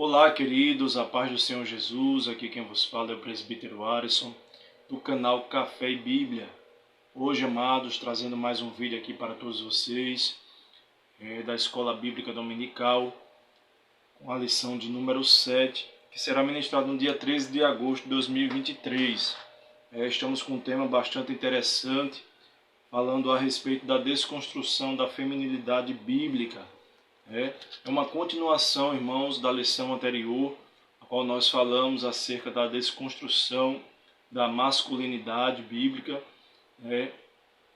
Olá, queridos, a paz do Senhor Jesus. Aqui quem vos fala é o presbítero Arisson, do canal Café e Bíblia. Hoje, amados, trazendo mais um vídeo aqui para todos vocês, da Escola Bíblica Dominical, com a lição de número 7, que será ministrada no dia 13 de agosto de 2023. Estamos com um tema bastante interessante, falando a respeito da desconstrução da feminilidade bíblica. É uma continuação, irmãos, da lição anterior, a qual nós falamos acerca da desconstrução da masculinidade bíblica.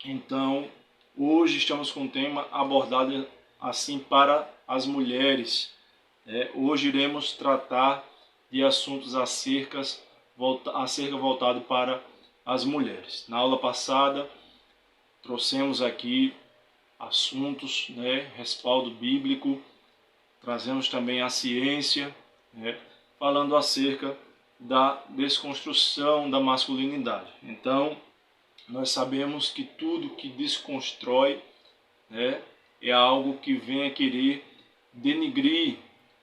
Então, hoje estamos com um tema abordado assim para as mulheres. Hoje iremos tratar de assuntos acerca voltado para as mulheres. Na aula passada, trouxemos aqui assuntos, respaldo bíblico, trazemos também a ciência, falando acerca da desconstrução da masculinidade. Então, nós sabemos que tudo que desconstrói é algo que vem a querer denigrir,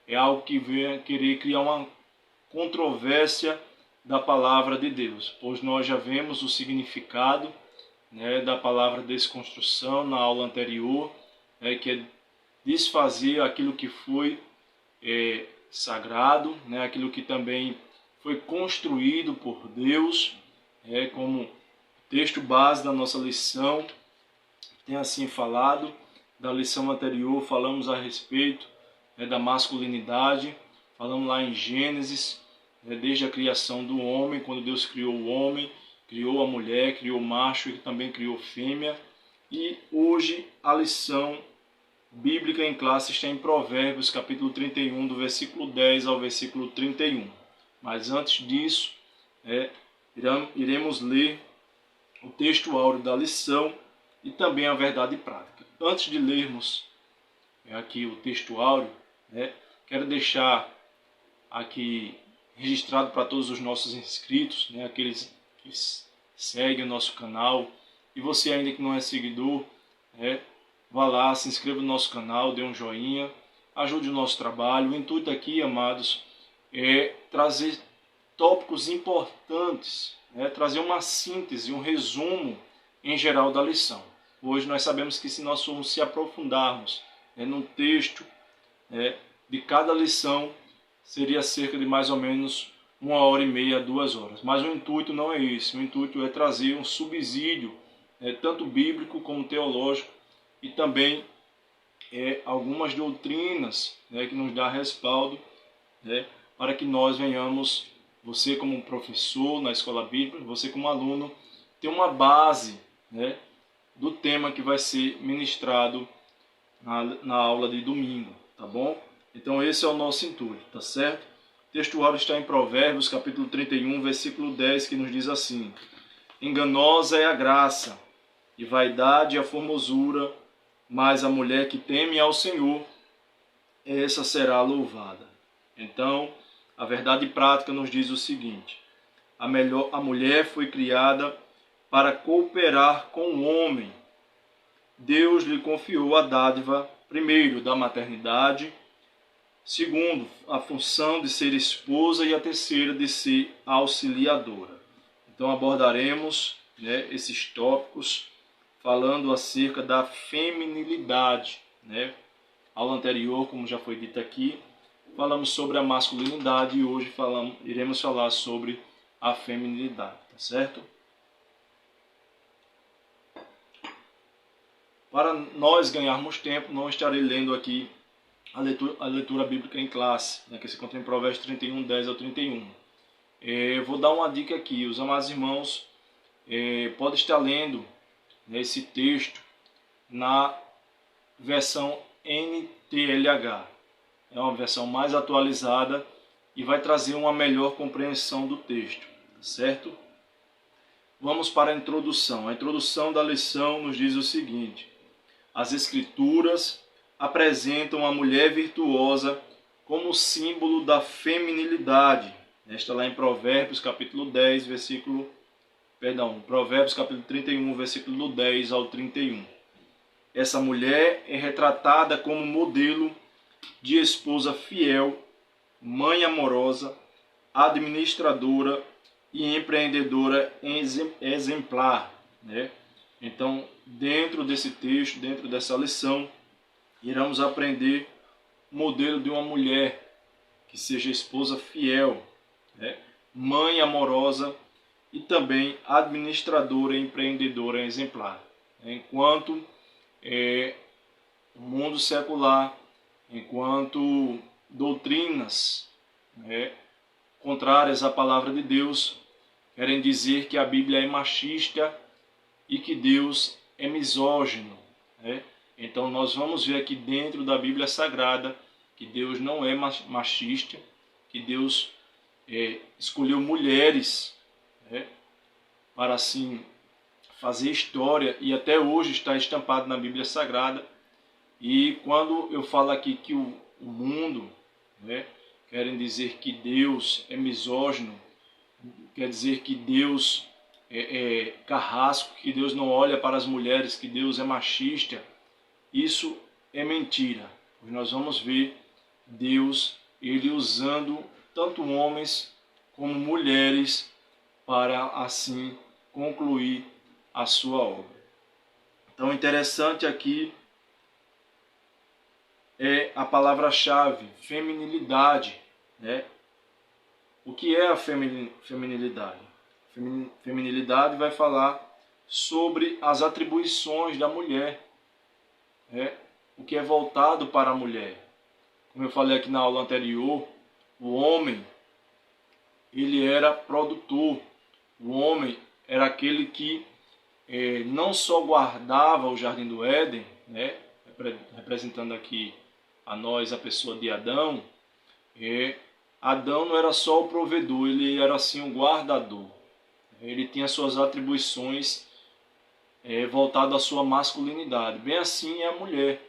é algo que vem a querer criar uma controvérsia da palavra de Deus, pois nós já vemos o significado da palavra desconstrução na aula anterior, que é desfazer aquilo que foi sagrado, aquilo que também foi construído por Deus, como texto base da nossa lição tem assim falado. Da lição anterior falamos a respeito da masculinidade, falamos lá em Gênesis, desde a criação do homem, quando Deus criou o homem, criou a mulher, criou o macho e também criou fêmea. E hoje a lição bíblica em classe está em Provérbios, capítulo 31, do versículo 10 ao versículo 31. Mas antes disso, iremos ler o texto áureo da lição e também a verdade prática. Antes de lermos aqui o texto áureo, quero deixar aqui registrado para todos os nossos inscritos, aqueles que segue o nosso canal, e você ainda que não é seguidor, vá lá, se inscreva no nosso canal, dê um joinha, ajude o nosso trabalho. O intuito aqui, amados, é trazer tópicos importantes, trazer uma síntese, um resumo em geral da lição. Hoje nós sabemos que se nós formos se aprofundarmos no texto de cada lição, seria cerca de mais ou menos 1h30 a 2 horas. Mas o intuito não é esse. O intuito é trazer um subsídio, tanto bíblico como teológico, e também algumas doutrinas que nos dá respaldo, para que nós venhamos, você como professor na escola bíblica, você como aluno, ter uma base do tema que vai ser ministrado na aula de domingo, tá bom? Então esse é o nosso intuito, tá certo? O texto áureo está em Provérbios, capítulo 31, versículo 10, que nos diz assim: enganosa é a graça, e vaidade a formosura, mas a mulher que teme ao Senhor, essa será louvada. Então, a verdade prática nos diz o seguinte: a mulher foi criada para cooperar com o homem. Deus lhe confiou a dádiva, primeiro, da maternidade, segundo, a função de ser esposa, e a terceira, de ser auxiliadora. Então abordaremos esses tópicos falando acerca da feminilidade. Aula anterior, como já foi dito aqui, falamos sobre a masculinidade e hoje iremos falar sobre a feminilidade, tá certo? Para nós ganharmos tempo, não estarei lendo aqui a leitura bíblica em classe, que se encontra em Provérbios 31, 10 ao 31. Vou dar uma dica aqui. Os amados irmãos podem estar lendo esse texto na versão NTLH. É uma versão mais atualizada e vai trazer uma melhor compreensão do texto, certo? Vamos para a introdução. A introdução da lição nos diz o seguinte: as Escrituras apresentam a mulher virtuosa como símbolo da feminilidade. Está lá em Provérbios capítulo 10, Provérbios capítulo 31, versículo do 10 ao 31. Essa mulher é retratada como modelo de esposa fiel mãe amorosa, administradora e empreendedora exemplar, né? Então, dentro desse texto, dentro dessa lição, iremos aprender o modelo de uma mulher que seja esposa fiel, né? Mãe amorosa e também administradora e empreendedora exemplar. Enquanto o mundo secular, enquanto doutrinas, né, contrárias à palavra de Deus querem dizer que a Bíblia é machista e que Deus é misógino, né? Então nós vamos ver aqui dentro da Bíblia Sagrada que Deus não é machista, que Deus escolheu mulheres, né, para assim fazer história, e até hoje está estampado na Bíblia Sagrada. E quando eu falo aqui que o mundo, né, querem dizer que Deus é misógino, quer dizer que Deus é carrasco, que Deus não olha para as mulheres, que Deus é machista, isso é mentira. Nós vamos ver Deus, ele usando tanto homens como mulheres para assim concluir a sua obra. Então, interessante aqui é a palavra-chave, feminilidade, né? O que é a feminilidade? Feminilidade vai falar sobre as atribuições da mulher, né? O que é voltado para a mulher. Como eu falei aqui na aula anterior, o homem, ele era produtor. O homem era aquele que não só guardava o jardim do Éden, né? Representando aqui a nós a pessoa de Adão. Adão não era só o provedor, ele era assim o guardador. Ele tinha suas atribuições voltadas à sua masculinidade. Bem assim é a mulher,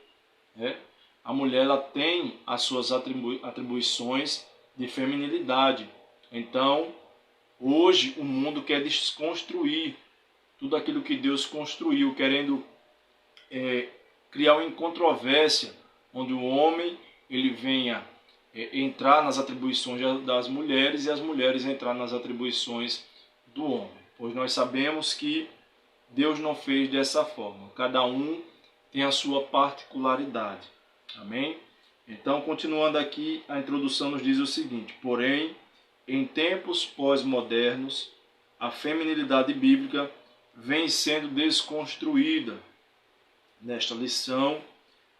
né? A mulher ela tem as suas atribuições de feminilidade. Então, hoje o mundo quer desconstruir tudo aquilo que Deus construiu, querendo criar uma controvérsia, onde o homem ele venha entrar nas atribuições das mulheres e as mulheres entrar nas atribuições do homem. Pois nós sabemos que Deus não fez dessa forma. Cada um tem a sua particularidade. Amém? Então, continuando aqui, a introdução nos diz o seguinte: porém, em tempos pós-modernos, a feminilidade bíblica vem sendo desconstruída. Nesta lição,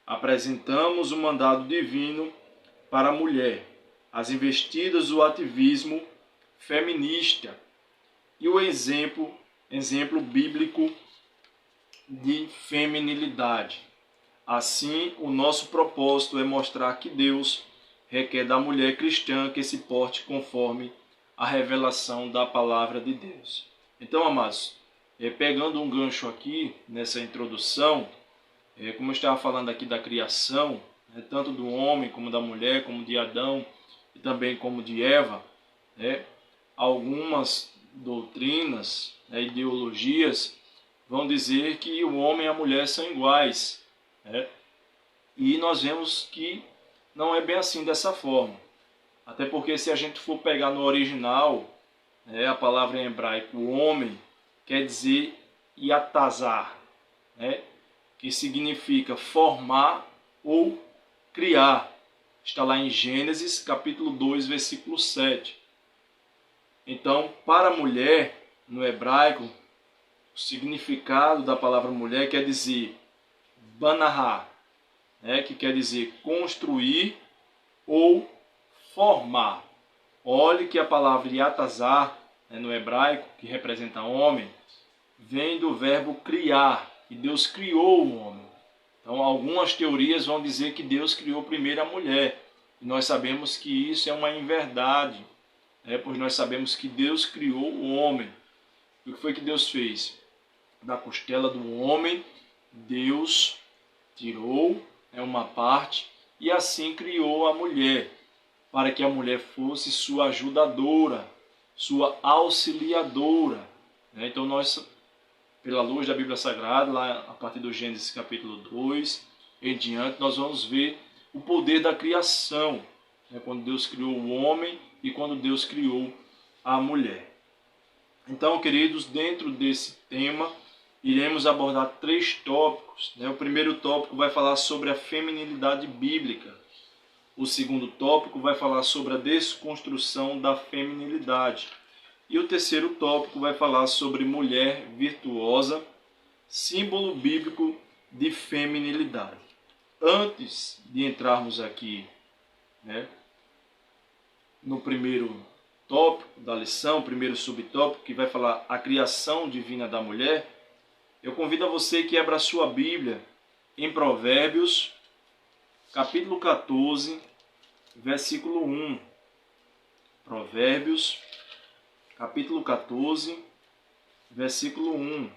apresentamos o mandado divino para a mulher, as investidas do ativismo feminista e o exemplo bíblico de feminilidade. Assim, o nosso propósito é mostrar que Deus requer da mulher cristã que se porte conforme a revelação da palavra de Deus. Então, amados, pegando um gancho aqui nessa introdução, como eu estava falando aqui da criação, tanto do homem como da mulher, como de Adão e também como de Eva, algumas doutrinas, ideologias, vão dizer que o homem e a mulher são iguais. E nós vemos que não é bem assim dessa forma. Até porque se a gente for pegar no original, a palavra em hebraico, o homem, quer dizer yatazar, que significa formar ou criar. Está lá em Gênesis capítulo 2, versículo 7. Então, para a mulher, no hebraico, o significado da palavra mulher quer dizer banahá, que quer dizer construir ou formar. Olhe que a palavra yatazar, no hebraico, que representa homem, vem do verbo criar, que Deus criou o homem. Então, algumas teorias vão dizer que Deus criou primeiro a mulher. E nós sabemos que isso é uma inverdade, pois nós sabemos que Deus criou o homem. E o que foi que Deus fez? Da costela do homem, Deus tirou uma parte e assim criou a mulher, para que a mulher fosse sua ajudadora, sua auxiliadora. Então nós, pela luz da Bíblia Sagrada, lá a partir do Gênesis capítulo 2 em diante, nós vamos ver o poder da criação. né, quando Deus criou o homem e quando Deus criou a mulher. Então, queridos, dentro desse tema, iremos abordar 3 tópicos. Né? O primeiro tópico vai falar sobre a feminilidade bíblica. O segundo tópico vai falar sobre a desconstrução da feminilidade. E o terceiro tópico vai falar sobre mulher virtuosa, símbolo bíblico de feminilidade. Antes de entrarmos aqui, né, no primeiro tópico da lição, primeiro subtópico, que vai falar a criação divina da mulher, eu convido a você que abra a sua Bíblia em Provérbios, capítulo 14, versículo 1. Provérbios, capítulo 14, versículo 1.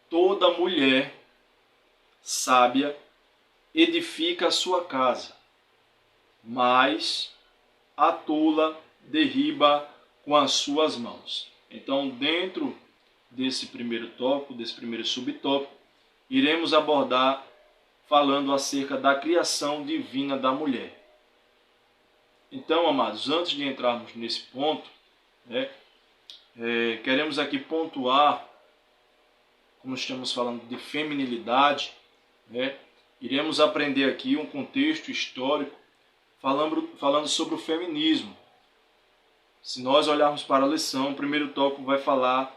Toda mulher sábia edifica a sua casa, mas a tola derriba com as suas mãos. Então, dentro desse primeiro tópico, desse primeiro subtópico, iremos abordar falando acerca da criação divina da mulher. Então, amados, antes de entrarmos nesse ponto, né, queremos aqui pontuar, como estamos falando de feminilidade, né, iremos aprender aqui um contexto histórico falando sobre o feminismo. Se nós olharmos para a lição, o primeiro tópico vai falar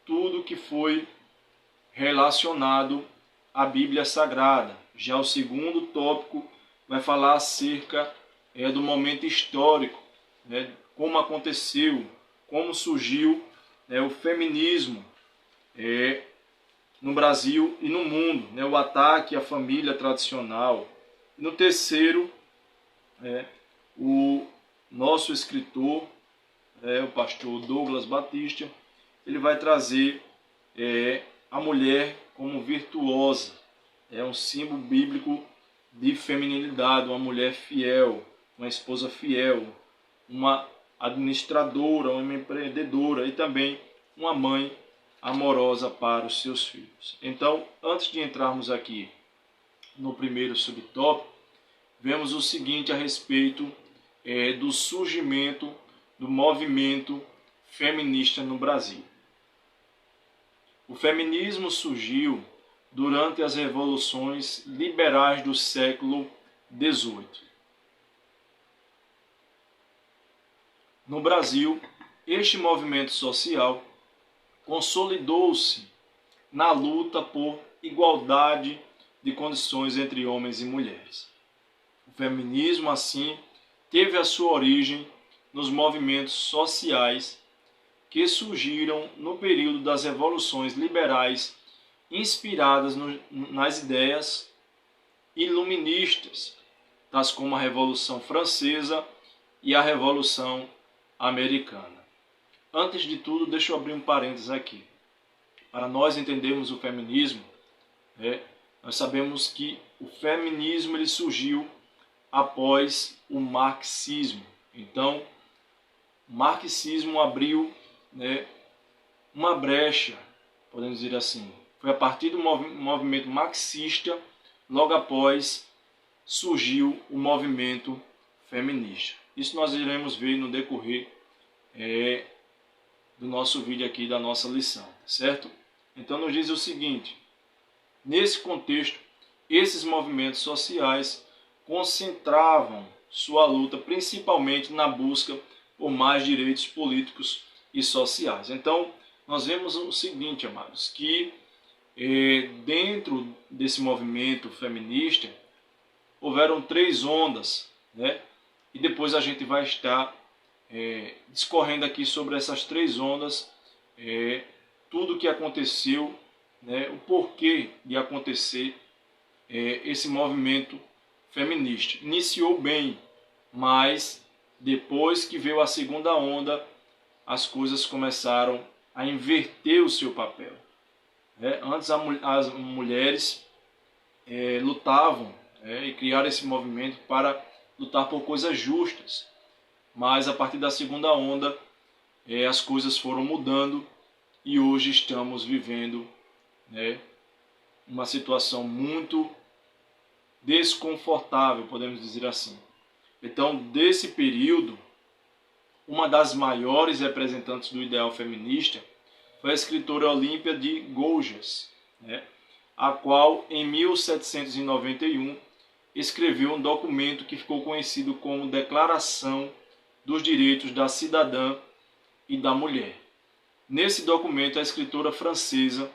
tudo que foi relacionado à Bíblia Sagrada. Já o segundo tópico vai falar acerca do momento histórico, né, como aconteceu, como surgiu o feminismo no Brasil e no mundo, né, o ataque à família tradicional. No terceiro, o nosso escritor, o pastor Douglas Batista, ele vai trazer a mulher como virtuosa. É um símbolo bíblico de feminilidade, uma mulher fiel, uma esposa fiel, uma administradora, uma empreendedora e também uma mãe amorosa para os seus filhos. Então, antes de entrarmos aqui no primeiro subtópico, vemos o seguinte a respeito do surgimento do movimento feminista no Brasil. O feminismo surgiu durante as revoluções liberais do século XVIII. No Brasil, este movimento social consolidou-se na luta por igualdade de condições entre homens e mulheres. O feminismo, assim, teve a sua origem nos movimentos sociais que surgiram no período das revoluções liberais, inspiradas nas ideias iluministas, tais como a Revolução Francesa e a Revolução Americana. Antes de tudo, deixa eu abrir um parênteses aqui. Para nós entendermos o feminismo, nós sabemos que o feminismo ele surgiu após o marxismo. Então, o marxismo abriu uma brecha, podemos dizer assim. Foi a partir do movimento marxista, logo após, surgiu o movimento feminista. Isso nós iremos ver no decorrer do nosso vídeo aqui, da nossa lição, certo? Então nos diz o seguinte: nesse contexto, esses movimentos sociais concentravam sua luta principalmente na busca por mais direitos políticos e sociais. Então, nós vemos o seguinte, amados, que dentro desse movimento feminista houveram 3 ondas, né? E depois a gente vai estar discorrendo aqui sobre essas 3 ondas, tudo o que aconteceu, né? O porquê de acontecer esse movimento feminista. Iniciou bem, mas depois que veio a segunda onda, as coisas começaram a inverter o seu papel. Antes as mulheres lutavam e criaram esse movimento para lutar por coisas justas, mas a partir da segunda onda as coisas foram mudando e hoje estamos vivendo uma situação muito desconfortável, podemos dizer assim. Então, desse período, uma das maiores representantes do ideal feminista foi a escritora Olímpia de Gouges, né, a qual, em 1791, escreveu um documento que ficou conhecido como Declaração dos Direitos da Cidadã e da Mulher. Nesse documento, a escritora francesa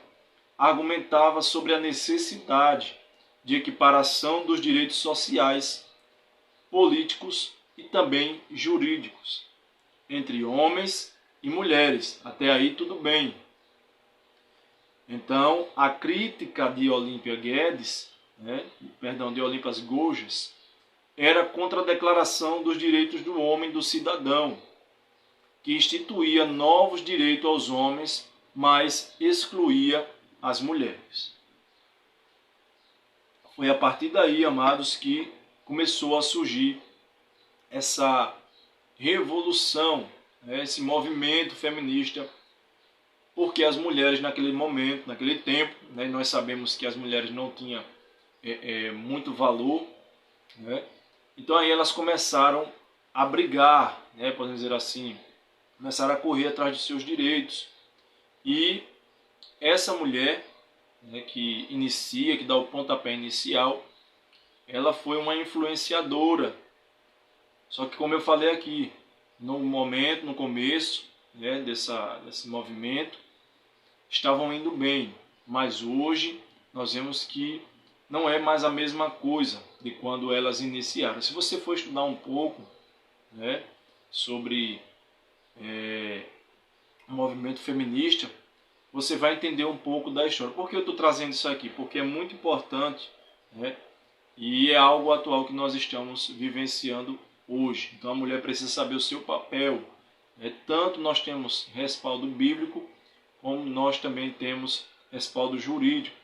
argumentava sobre a necessidade de equiparação dos direitos sociais, políticos e também jurídicos entre homens e mulheres. Até aí tudo bem. Então, a crítica de Olímpia Guedes, de Olímpia Gouges, era contra a Declaração dos Direitos do Homem e do Cidadão, que instituía novos direitos aos homens, mas excluía as mulheres. Foi a partir daí, amados, que começou a surgir essa revolução, esse movimento feminista, porque as mulheres naquele momento, naquele tempo, nós sabemos que as mulheres não tinham muito valor, então aí elas começaram a brigar, podemos dizer assim, começaram a correr atrás de seus direitos. E essa mulher, que inicia, que dá o pontapé inicial, ela foi uma influenciadora. Só que, como eu falei aqui, no começo desse movimento, estavam indo bem, mas hoje nós vemos que não é mais a mesma coisa de quando elas iniciaram. Se você for estudar um pouco sobre o movimento feminista, você vai entender um pouco da história. Por que eu estou trazendo isso aqui? Porque é muito importante, e é algo atual que nós estamos vivenciando hoje. Então a mulher precisa saber o seu papel. Tanto nós temos respaldo bíblico, como nós também temos respaldo jurídico.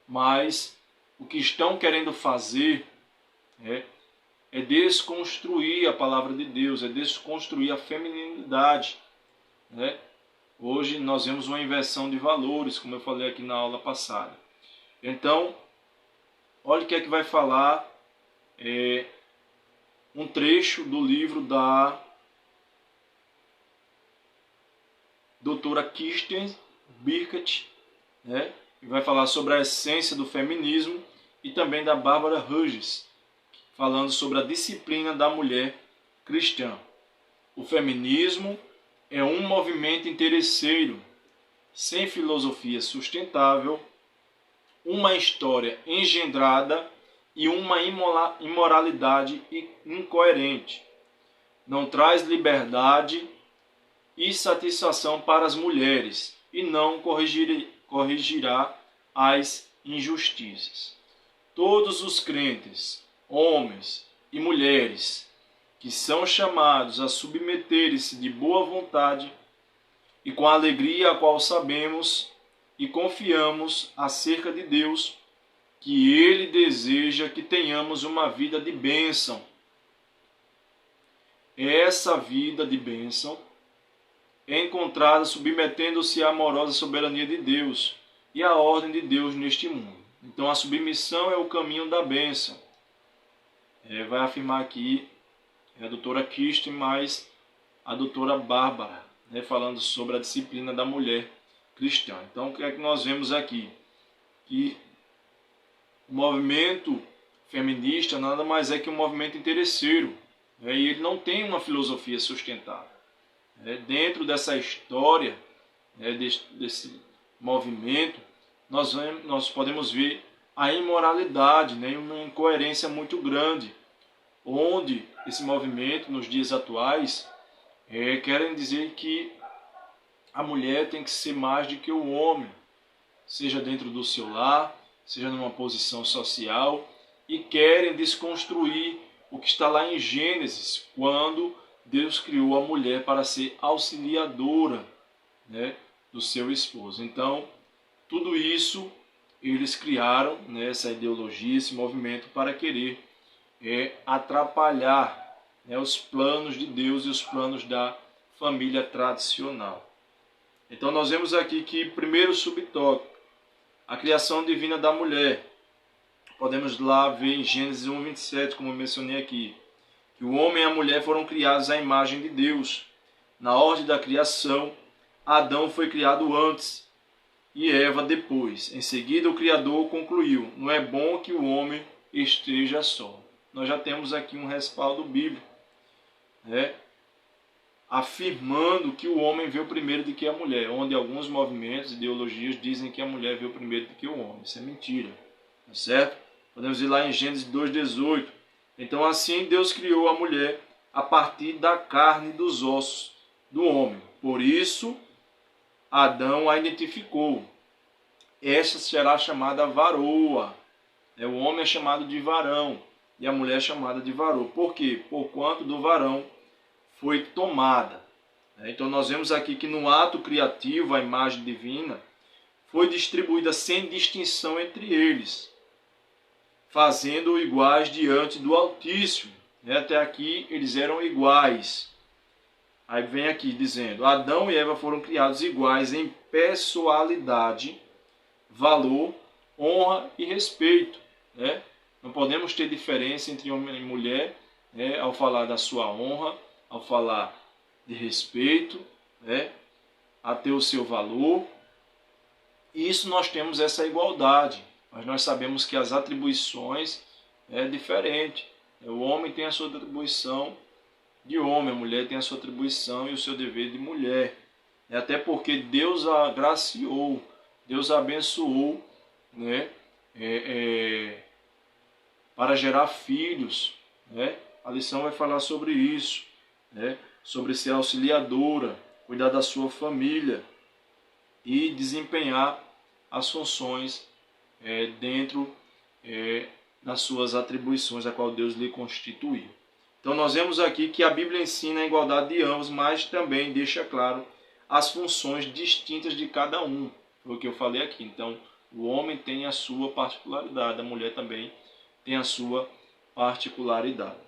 Mas o que estão querendo fazer é desconstruir a palavra de Deus, é desconstruir a feminilidade. Hoje nós vemos uma inversão de valores, como eu falei aqui na aula passada. Então, olha o que é que vai falar um trecho do livro da doutora Kirsten Birkett, que vai falar sobre a essência do feminismo, e também da Barbara Hughes, falando sobre a disciplina da mulher cristã. O feminismo é um movimento interesseiro, sem filosofia sustentável, uma história engendrada e uma imoralidade incoerente. Não traz liberdade e satisfação para as mulheres e não corrigirá as injustiças. Todos os crentes, homens e mulheres, que são chamados a submeterem-se de boa vontade e com a alegria a qual sabemos e confiamos acerca de Deus, que Ele deseja que tenhamos uma vida de bênção. Essa vida de bênção é encontrada submetendo-se à amorosa soberania de Deus e à ordem de Deus neste mundo. Então a submissão é o caminho da bênção. Vai afirmar aqui a doutora Kirsten, mais a doutora Bárbara, falando sobre a disciplina da mulher cristã. Então, o que é que nós vemos aqui? Que o movimento feminista nada mais é que um movimento interesseiro, e ele não tem uma filosofia sustentável. Dentro dessa história, desse movimento, nós podemos ver a imoralidade, uma incoerência muito grande, onde esse movimento, nos dias atuais, querem dizer que a mulher tem que ser mais do que o homem, seja dentro do seu lar, seja numa posição social, e querem desconstruir o que está lá em Gênesis, quando Deus criou a mulher para ser auxiliadora do seu esposo. Então, tudo isso eles criaram, essa ideologia, esse movimento, para querer atrapalhar os planos de Deus e os planos da família tradicional. Então nós vemos aqui que, primeiro subtópico, A criação divina da mulher. Podemos lá ver em Gênesis 1:27, como eu mencionei aqui, que o homem e a mulher foram criados à imagem de Deus. Na ordem da criação, Adão foi criado antes e Eva depois. Em seguida, o Criador concluiu: não é bom que o homem esteja só. Nós já temos aqui um respaldo bíblico, né, afirmando que o homem veio primeiro do que a mulher, onde alguns movimentos, ideologias dizem que a mulher veio primeiro do que o homem. Isso é mentira, tá certo? Podemos ir lá em Gênesis 2:18. Então assim Deus criou a mulher a partir da carne e dos ossos do homem. Por isso Adão a identificou. Esta será chamada varoa. O homem é chamado de varão e a mulher é chamada de varoa. Por quê? Porquanto do varão foi tomada. Então nós vemos aqui que no ato criativo a imagem divina foi distribuída sem distinção entre eles, fazendo-o iguais diante do Altíssimo. Até aqui eles eram iguais. Aí vem aqui dizendo: Adão e Eva foram criados iguais em pessoalidade, valor, honra e respeito. Não podemos ter diferença entre homem e mulher, ao falar da sua honra, ao falar de respeito, a ter o seu valor. E isso nós temos essa igualdade, mas nós sabemos que as atribuições é diferente. O homem tem a sua atribuição de homem, a mulher tem a sua atribuição e o seu dever de mulher. Até porque Deus a agraciou, Deus a abençoou, para gerar filhos. A lição vai falar sobre isso, sobre ser auxiliadora, cuidar da sua família e desempenhar as funções dentro das suas atribuições, a qual Deus lhe constituiu. Então nós vemos aqui que a Bíblia ensina a igualdade de ambos, mas também deixa claro as funções distintas de cada um. Foi o que eu falei aqui. Então o homem tem a sua particularidade, a mulher também tem a sua particularidade.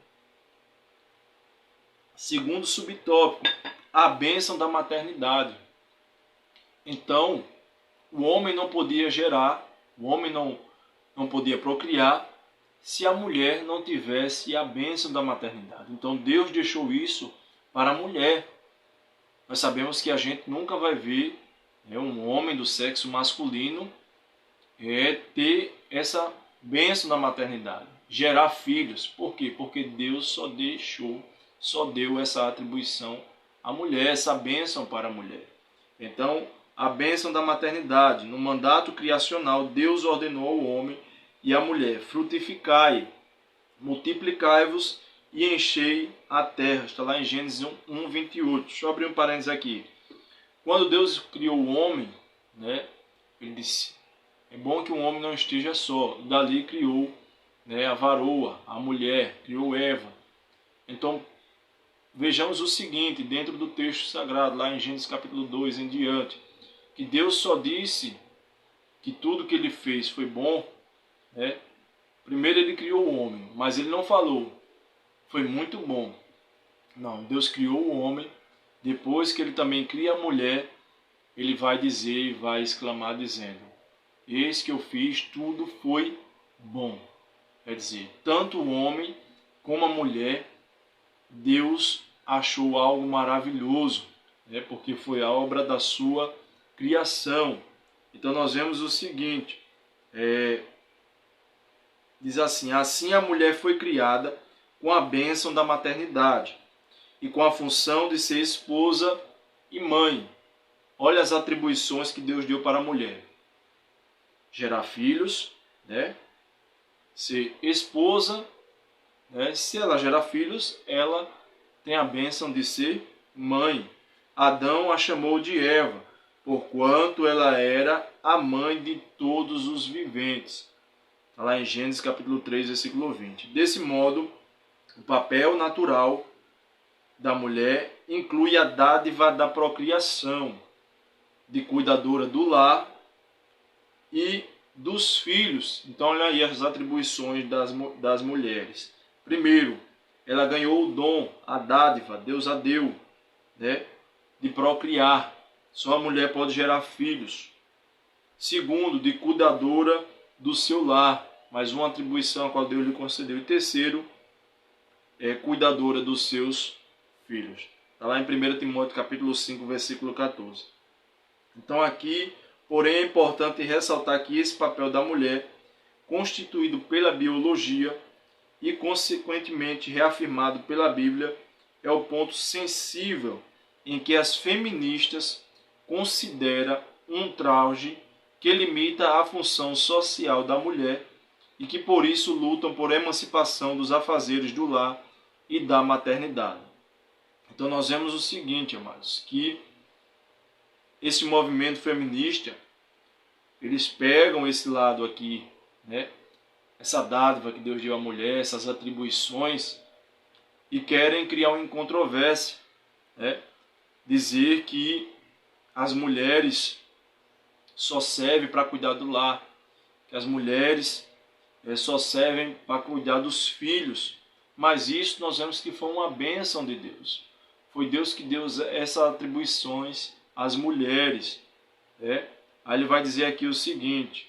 Segundo subtópico, a bênção da maternidade. Então, o homem não podia gerar, o homem não podia procriar, se a mulher não tivesse a bênção da maternidade. Então Deus deixou isso para a mulher. Nós sabemos que a gente nunca vai ver um homem do sexo masculino ter essa bênção da maternidade, gerar filhos. Por quê? Porque Deus só deu essa atribuição à mulher, essa bênção para a mulher. Então, a bênção da maternidade. No mandato criacional, Deus ordenou ao homem e à mulher: frutificai, multiplicai-vos e enchei a terra. Está lá em Gênesis 1:28. Deixa eu abrir um parênteses aqui. Quando Deus criou o homem, ele disse: é bom que o homem não esteja só. Dali criou a varoa, a mulher, criou Eva. Então, vejamos o seguinte, dentro do texto sagrado, lá em Gênesis capítulo 2 em diante, que Deus só disse que tudo que ele fez foi bom. Primeiro ele criou o homem, mas ele não falou: foi muito bom. Não, Deus criou o homem. Depois que ele também cria a mulher, ele vai dizer e vai exclamar dizendo: eis que eu fiz, tudo foi bom. Quer dizer, tanto o homem como a mulher, Deus achou algo maravilhoso, porque foi a obra da sua criação. Então nós vemos o seguinte, diz assim: assim a mulher foi criada com a bênção da maternidade e com a função de ser esposa e mãe. Olha as atribuições que Deus deu para a mulher: gerar filhos, ser esposa, se ela gerar filhos, ela tem a bênção de ser mãe. Adão a chamou de Eva, porquanto ela era a mãe de todos os viventes. Está lá em Gênesis capítulo 3, versículo 20. Desse modo, o papel natural da mulher inclui a dádiva da procriação, de cuidadora do lar e dos filhos. Então olha aí as atribuições das mulheres. Primeiro, ela ganhou o dom, a dádiva, Deus a deu, de procriar. Só a mulher pode gerar filhos. Segundo, de cuidadora do seu lar, mais uma atribuição a qual Deus lhe concedeu. E terceiro, cuidadora dos seus filhos. Está lá em 1 Timóteo capítulo 5, versículo 14. Então aqui, porém, é importante ressaltar que esse papel da mulher, constituído pela biologia e consequentemente reafirmado pela Bíblia, é o ponto sensível em que as feministas consideram um traje que limita a função social da mulher e que por isso lutam por emancipação dos afazeres do lar e da maternidade. Então nós vemos o seguinte, amados, que esse movimento feminista, eles pegam esse lado aqui, né, essa dádiva que Deus deu à mulher, essas atribuições, e querem criar uma controvérsia, né, dizer que as mulheres só servem para cuidar do lar, que as mulheres só servem para cuidar dos filhos, mas isso nós vemos que foi uma bênção de Deus. Foi Deus que deu essas atribuições às mulheres. Aí ele vai dizer aqui o seguinte,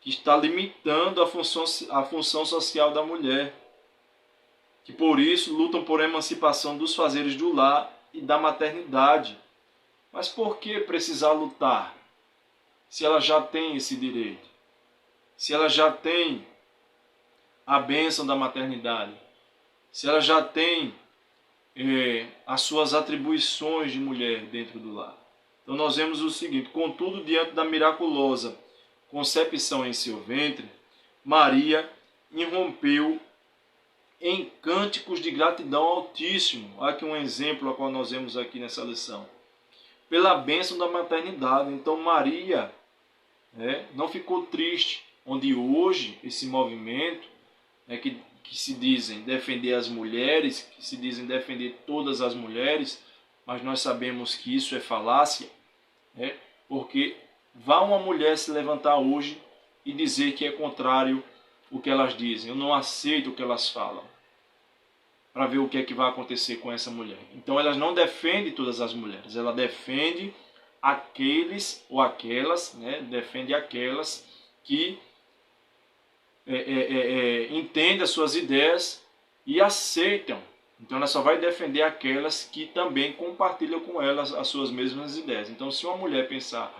que está limitando a função social da mulher, que por isso lutam por emancipação dos fazeres do lar e da maternidade. Mas por que precisar lutar, se ela já tem esse direito? Se ela já tem a bênção da maternidade? Se ela já tem as suas atribuições de mulher dentro do lar? Então nós vemos o seguinte: contudo, diante da miraculosa concepção em seu ventre, Maria irrompeu em cânticos de gratidão ao Altíssimo. Aqui um exemplo a qual nós vemos aqui nessa lição. Pela bênção da maternidade. Então Maria não ficou triste, onde hoje esse movimento que se dizem defender as mulheres, que se dizem defender todas as mulheres, mas nós sabemos que isso é falácia, porque vá uma mulher se levantar hoje e dizer que é contrário o que elas dizem, eu não aceito o que elas falam, para ver o que é que vai acontecer com essa mulher. Então elas não defendem todas as mulheres, ela defende aqueles ou aquelas, defende aquelas que entendem as suas ideias e aceitam. Então ela só vai defender aquelas que também compartilham com elas as suas mesmas ideias. Então se uma mulher pensar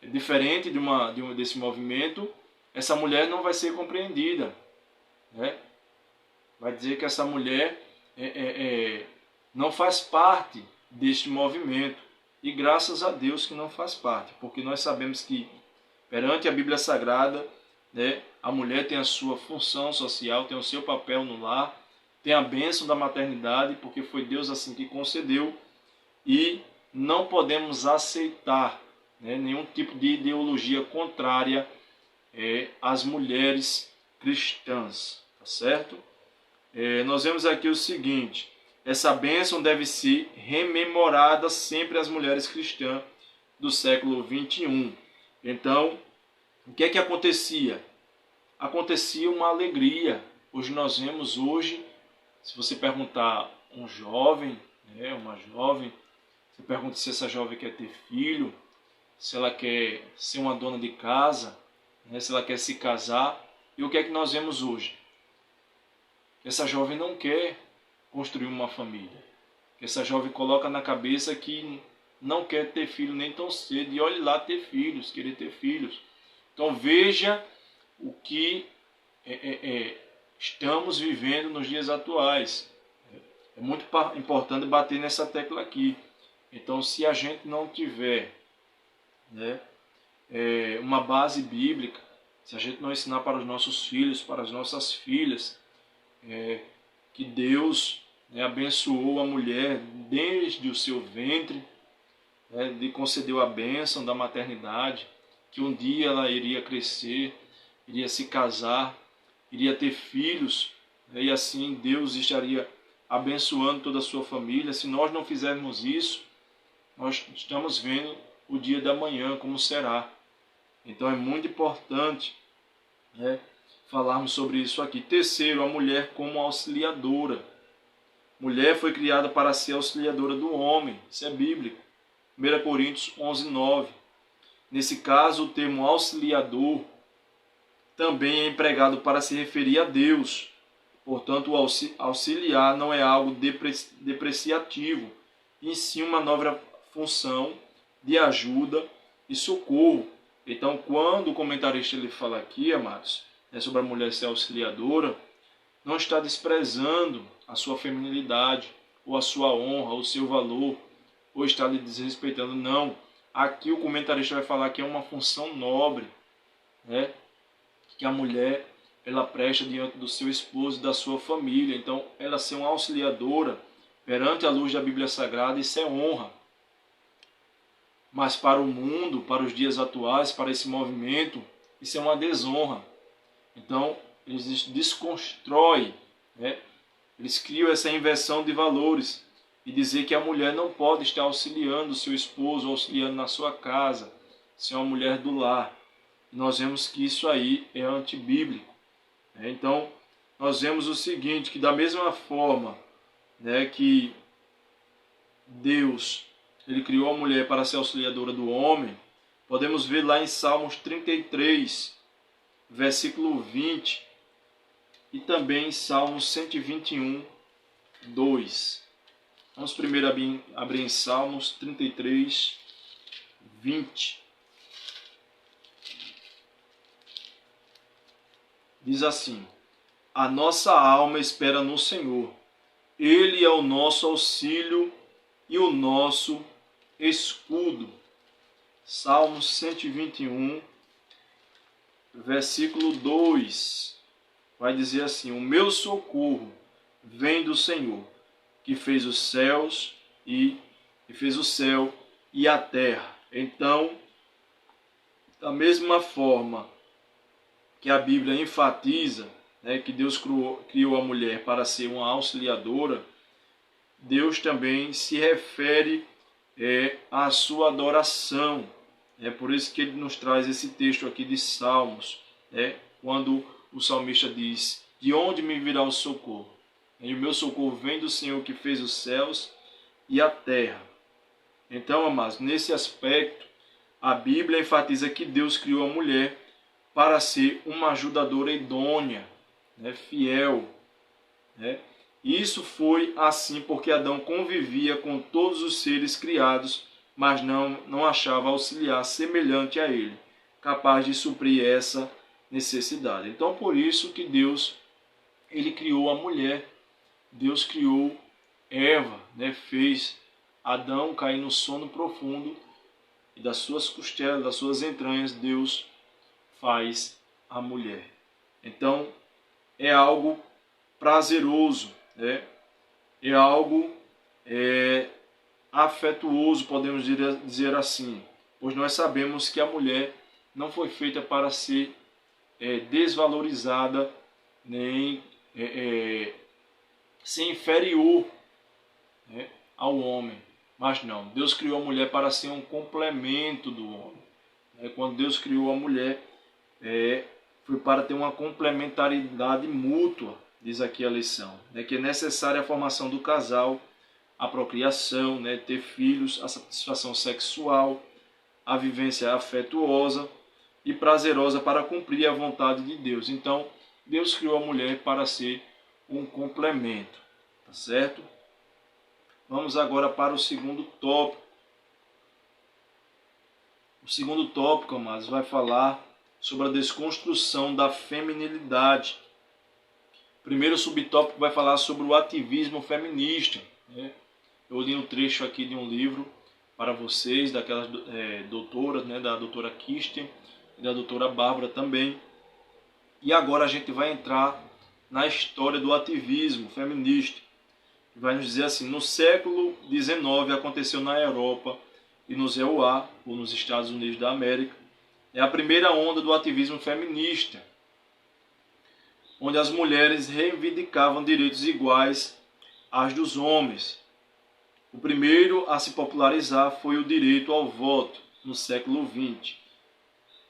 diferente desse movimento, essa mulher não vai ser compreendida. Vai dizer que essa mulher não faz parte deste movimento. E graças a Deus que não faz parte, porque nós sabemos que perante a Bíblia Sagrada, a mulher tem a sua função social, tem o seu papel no lar, tem a bênção da maternidade, porque foi Deus assim que concedeu, e não podemos aceitar nenhum tipo de ideologia contrária às mulheres cristãs, tá certo? Nós vemos aqui o seguinte: essa bênção deve ser rememorada sempre às mulheres cristãs do século 21. Então, o que é que acontecia? Acontecia uma alegria. Hoje nós vemos, se você perguntar um jovem, uma jovem, você pergunta se essa jovem quer ter filho, se ela quer ser uma dona de casa, se ela quer se casar, e o que é que nós vemos hoje? Essa jovem não quer construir uma família. Essa jovem coloca na cabeça que não quer ter filho nem tão cedo, e olhe lá ter filhos, querer ter filhos. Então veja o que estamos vivendo nos dias atuais. É muito importante bater nessa tecla aqui. Então se a gente não tiver uma base bíblica, se a gente não ensinar para os nossos filhos, para as nossas filhas, que Deus abençoou a mulher desde o seu ventre, lhe concedeu a bênção da maternidade, que um dia ela iria crescer, iria se casar, iria ter filhos, e assim Deus estaria abençoando toda a sua família. Se nós não fizermos isso, nós estamos vendo o dia da manhã como será. Então é muito importante falarmos sobre isso aqui. Terceiro, a mulher como auxiliadora. Mulher foi criada para ser auxiliadora do homem. Isso é bíblico. 1 Coríntios 11:9. Nesse caso, o termo auxiliador também é empregado para se referir a Deus. Portanto, o auxiliar não é algo depreciativo, e sim uma nova função de ajuda e socorro. Então, quando o comentarista ele fala aqui, amados, sobre a mulher ser auxiliadora, não está desprezando a sua feminilidade, ou a sua honra, ou o seu valor, ou está lhe desrespeitando. Não. Aqui o comentarista vai falar que é uma função nobre, né? Que a mulher ela presta diante do seu esposo e da sua família. Então, ela ser uma auxiliadora perante a luz da Bíblia Sagrada, isso é honra. Mas para o mundo, para os dias atuais, para esse movimento, isso é uma desonra. Então, eles desconstroem, né? Eles criam essa inversão de valores e dizer que a mulher não pode estar auxiliando o seu esposo, auxiliando na sua casa, ser uma mulher do lar. E nós vemos que isso aí é antibíblico. Então, nós vemos o seguinte, que da mesma forma, né, que Deus ele criou a mulher para ser auxiliadora do homem, podemos ver lá em Salmos 33, versículo 20, e também em Salmos 121, 2. Vamos primeiro abrir em Salmos 33, 20. Diz assim: a nossa alma espera no Senhor. Ele é o nosso auxílio e o nosso escudo. Salmos 121, versículo 2. Vai dizer assim: o meu socorro vem do Senhor, que fez os céus e fez o céu e a terra. Então, da mesma forma que a Bíblia enfatiza, né, que Deus criou a mulher para ser uma auxiliadora, Deus também se refere à sua adoração. É por isso que ele nos traz esse texto aqui de Salmos, quando o salmista diz: de onde me virá o socorro? E o meu socorro vem do Senhor que fez os céus e a terra. Então, amados, nesse aspecto, a Bíblia enfatiza que Deus criou a mulher para ser uma ajudadora idônea, fiel. E isso foi assim porque Adão convivia com todos os seres criados, mas não achava auxiliar semelhante a ele, capaz de suprir essa necessidade. Então, por isso que Deus ele criou a mulher. Deus criou Eva, fez Adão cair no sono profundo, e das suas costelas, das suas entranhas, Deus faz a mulher. Então, é algo prazeroso, é algo afetuoso, podemos dizer assim, pois nós sabemos que a mulher não foi feita para ser desvalorizada, nem ser inferior ao homem. Mas não, Deus criou a mulher para ser um complemento do homem. Quando Deus criou a mulher, foi para ter uma complementaridade mútua, diz aqui a lição, que é necessária a formação do casal, a procriação, ter filhos, a satisfação sexual, a vivência afetuosa e prazerosa para cumprir a vontade de Deus. Então, Deus criou a mulher para ser um complemento, tá certo? Vamos agora para o segundo tópico. O segundo tópico, amados, vai falar sobre a desconstrução da feminilidade. O primeiro subtópico vai falar sobre o ativismo feminista. Eu li um trecho aqui de um livro para vocês, daquelas doutoras, da doutora Kirsten e da doutora Bárbara também. E agora a gente vai entrar na história do ativismo feminista. Vai nos dizer assim: no século XIX aconteceu na Europa e nos EUA, ou nos Estados Unidos da América, a primeira onda do ativismo feminista, onde as mulheres reivindicavam direitos iguais aos dos homens. O primeiro a se popularizar foi o direito ao voto, no século XX.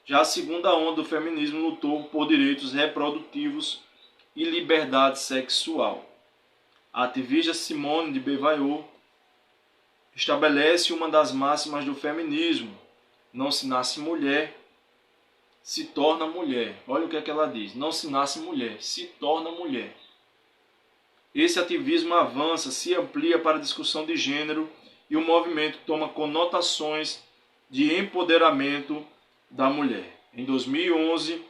Já a segunda onda do feminismo lutou por direitos reprodutivos e liberdade sexual. A ativista Simone de Beauvoir estabelece uma das máximas do feminismo, não se nasce mulher, se torna mulher. Olha o que é que ela diz. Não se nasce mulher, se torna mulher. Esse ativismo avança, se amplia para a discussão de gênero e o movimento toma conotações de empoderamento da mulher. Em 2011,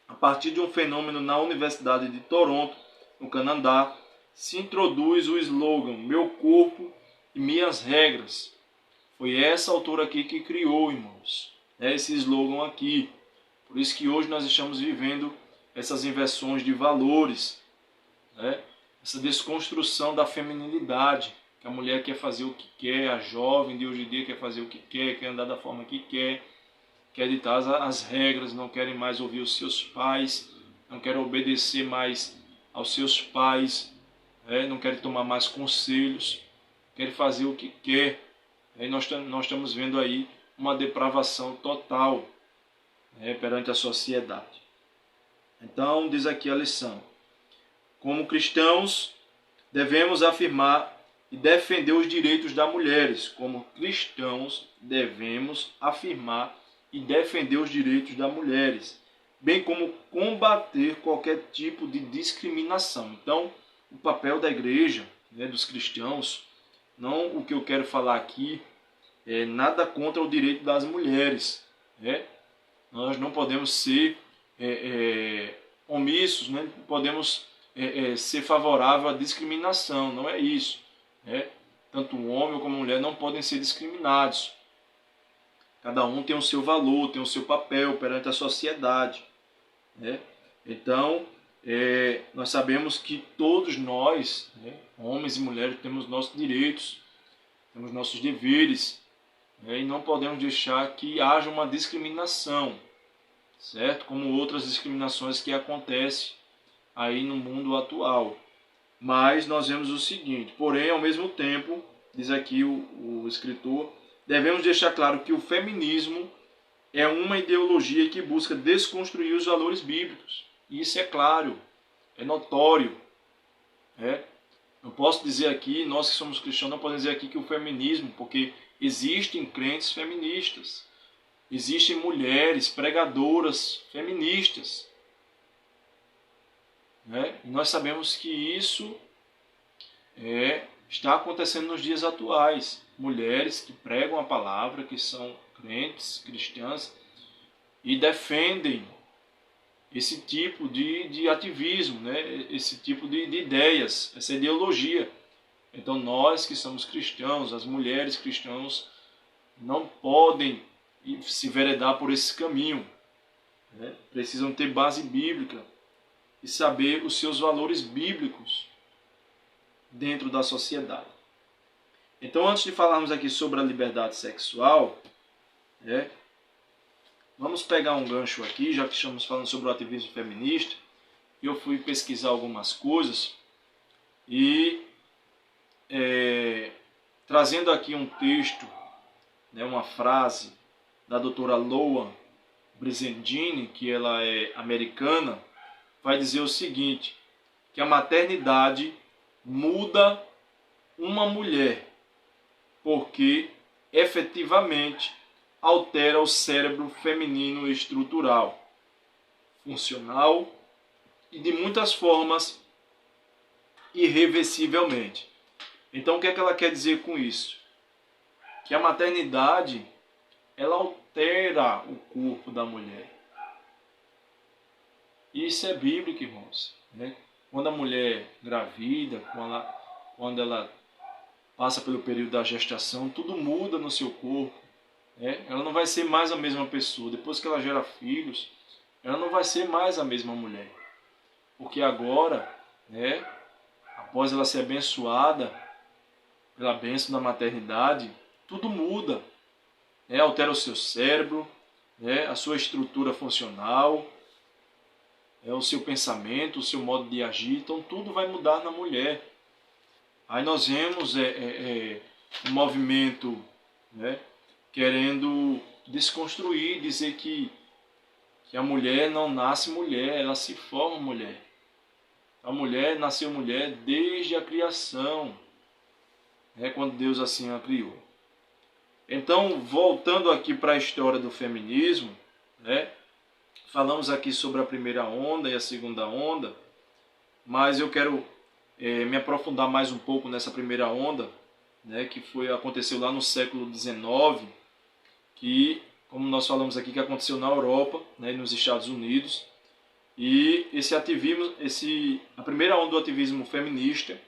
a partir de um fenômeno na Universidade de Toronto, no Canadá, se introduz o slogan Meu Corpo e Minhas Regras. Foi essa autora aqui que criou, irmãos, esse slogan aqui. Por isso que hoje nós estamos vivendo essas inversões de valores, né? Essa desconstrução da feminilidade, que a mulher quer fazer o que quer, a jovem de hoje em dia quer fazer o que quer andar da forma que quer ditar as regras, não querem mais ouvir os seus pais, não querem obedecer mais aos seus pais, não querem tomar mais conselhos, querem fazer o que quer. Nós estamos vendo aí uma depravação total, perante a sociedade. Então, diz aqui a lição. Como cristãos, devemos afirmar e defender os direitos das mulheres. Como cristãos, devemos afirmar e defender os direitos das mulheres, bem como combater qualquer tipo de discriminação. Então, o papel da igreja, dos cristãos, não o que eu quero falar aqui, é nada contra o direito das mulheres. Nós não podemos ser omissos, não podemos ser favorável à discriminação, não é isso. Tanto o homem como a mulher não podem ser discriminados. Cada um tem o seu valor, tem o seu papel perante a sociedade. Então, nós sabemos que todos nós, homens e mulheres, temos nossos direitos, temos nossos deveres, e não podemos deixar que haja uma discriminação, certo? Como outras discriminações que acontecem aí no mundo atual. Mas nós vemos o seguinte, porém, ao mesmo tempo, diz aqui o escritor, devemos deixar claro que o feminismo é uma ideologia que busca desconstruir os valores bíblicos. Isso é claro, é notório. Não posso dizer aqui, nós que somos cristãos, não podemos dizer aqui que o feminismo, porque existem crentes feministas, existem mulheres pregadoras feministas. E nós sabemos que isso está acontecendo nos dias atuais. Mulheres que pregam a palavra, que são crentes, cristãs, e defendem esse tipo de ativismo, esse tipo de ideias, essa ideologia. Então nós que somos cristãos, as mulheres cristãs, não podem se enveredar por esse caminho. Precisam ter base bíblica e saber os seus valores bíblicos dentro da sociedade. Então, antes de falarmos aqui sobre a liberdade sexual, vamos pegar um gancho aqui, já que estamos falando sobre o ativismo feminista. Eu fui pesquisar algumas coisas e trazendo aqui um texto, uma frase da doutora Loan Brizendine, que ela é americana, vai dizer o seguinte, que a maternidade muda uma mulher, porque efetivamente altera o cérebro feminino estrutural, funcional e de muitas formas irreversivelmente. Então o que é que ela quer dizer com isso? Que a maternidade, ela altera o corpo da mulher. Isso é bíblico, irmãos. Quando a mulher engravida, quando ela passa pelo período da gestação, tudo muda no seu corpo. Ela não vai ser mais a mesma pessoa. Depois que ela gera filhos, ela não vai ser mais a mesma mulher. Porque agora, após ela ser abençoada pela bênção da maternidade, tudo muda. Altera o seu cérebro, a sua estrutura funcional, o seu pensamento, o seu modo de agir. Então tudo vai mudar na mulher. Aí nós vemos um movimento querendo desconstruir, dizer que a mulher não nasce mulher, ela se forma mulher. A mulher nasceu mulher desde a criação, quando Deus assim a criou. Então, voltando aqui para a história do feminismo, né, falamos aqui sobre a primeira onda e a segunda onda, mas eu quero me aprofundar mais um pouco nessa primeira onda, né, que aconteceu lá no século XIX, que, como nós falamos aqui, que aconteceu na Europa, né, e nos Estados Unidos. E esse ativismo, a primeira onda do ativismo feminista,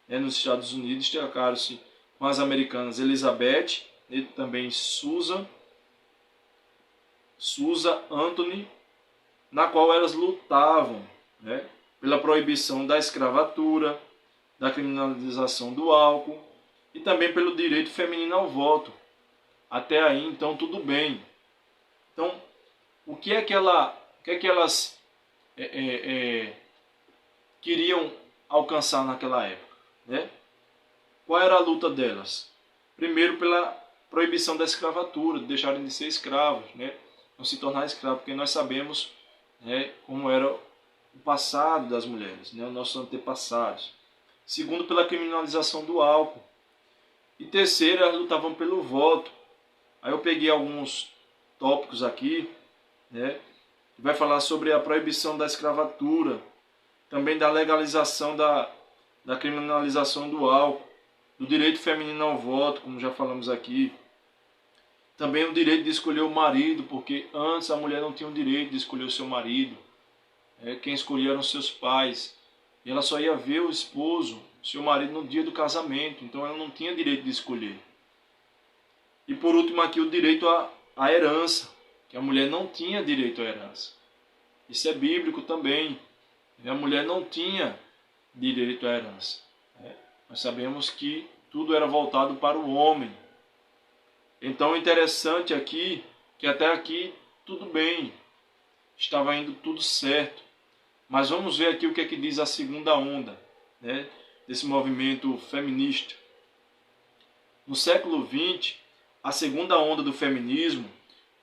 né, nos Estados Unidos, destacaram-se com as americanas Elizabeth e também Susan Anthony, na qual elas lutavam, né, pela proibição da escravatura, da criminalização do álcool e também pelo direito feminino ao voto. Até aí, então, tudo bem. Então, o que é que elas queriam alcançar naquela época, né? Qual era a luta delas? Primeiro, pela proibição da escravatura, de deixarem de ser escravos, né? Não se tornar escravo, porque nós sabemos, né, como era o passado das mulheres, né, os nossos antepassados. Segundo, pela criminalização do álcool. E terceiro, elas lutavam pelo voto. Aí eu peguei alguns tópicos aqui, né, que vai falar sobre a proibição da escravatura, também da legalização da criminalização do álcool, do direito feminino ao voto, como já falamos aqui. Também o direito de escolher o marido, porque antes a mulher não tinha o direito de escolher o seu marido. Quem escolhia eram seus pais. E ela só ia ver o esposo, seu marido, no dia do casamento. Então ela não tinha direito de escolher. E por último aqui o direito à herança, que a mulher não tinha direito à herança. Isso é bíblico também. A mulher não tinha direito à herança. Nós sabemos que tudo era voltado para o homem. Então é interessante aqui, que até aqui tudo bem, estava indo tudo certo. Mas vamos ver aqui o que é que diz a segunda onda, né, desse movimento feminista. No século XX, a segunda onda do feminismo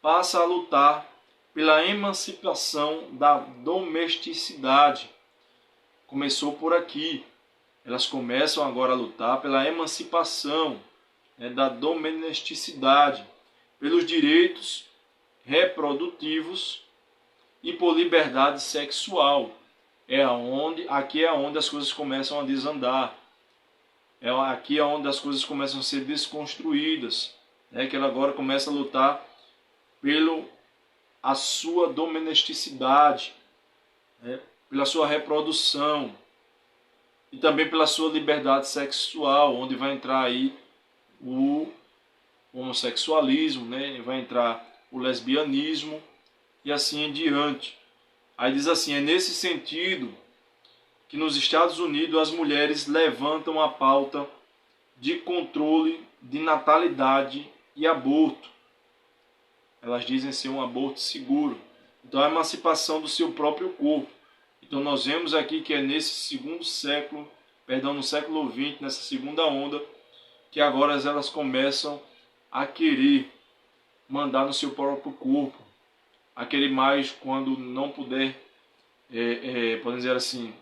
passa a lutar pela emancipação da domesticidade. Começou por aqui. Elas começam agora a lutar pela emancipação, né, da domesticidade, pelos direitos reprodutivos e por liberdade sexual. Aqui é onde as coisas começam a desandar. Aqui é onde as coisas começam a ser desconstruídas, né, que ela agora começa a lutar pela sua domesticidade, né, pela sua reprodução e também pela sua liberdade sexual, onde vai entrar aí o homossexualismo, né, vai entrar o lesbianismo e assim em diante. Aí diz assim, é nesse sentido que nos Estados Unidos as mulheres levantam a pauta de controle de natalidade e aborto. Elas dizem ser um aborto seguro. Então a emancipação do seu próprio corpo. Então nós vemos aqui que é no século XX, nessa segunda onda, que agora elas começam a querer mandar no seu próprio corpo, a querer mais quando não puder, podemos dizer assim,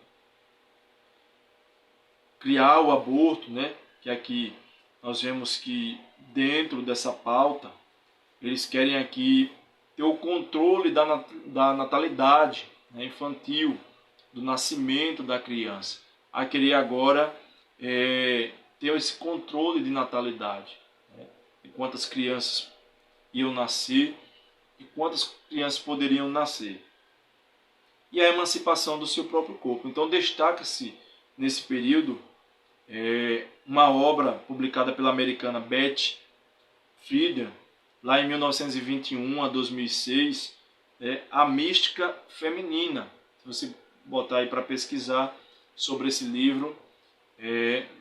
criar o aborto, né? Que aqui nós vemos que dentro dessa pauta eles querem aqui ter o controle da natalidade, né, infantil, do nascimento da criança, a querer agora ter esse controle de natalidade, né, de quantas crianças iam nascer e quantas crianças poderiam nascer. E a emancipação do seu próprio corpo. Então destaca-se nesse período uma obra publicada pela americana Beth Friedan, lá em 1921 a 2006, A Mística Feminina. Se você botar aí para pesquisar sobre esse livro,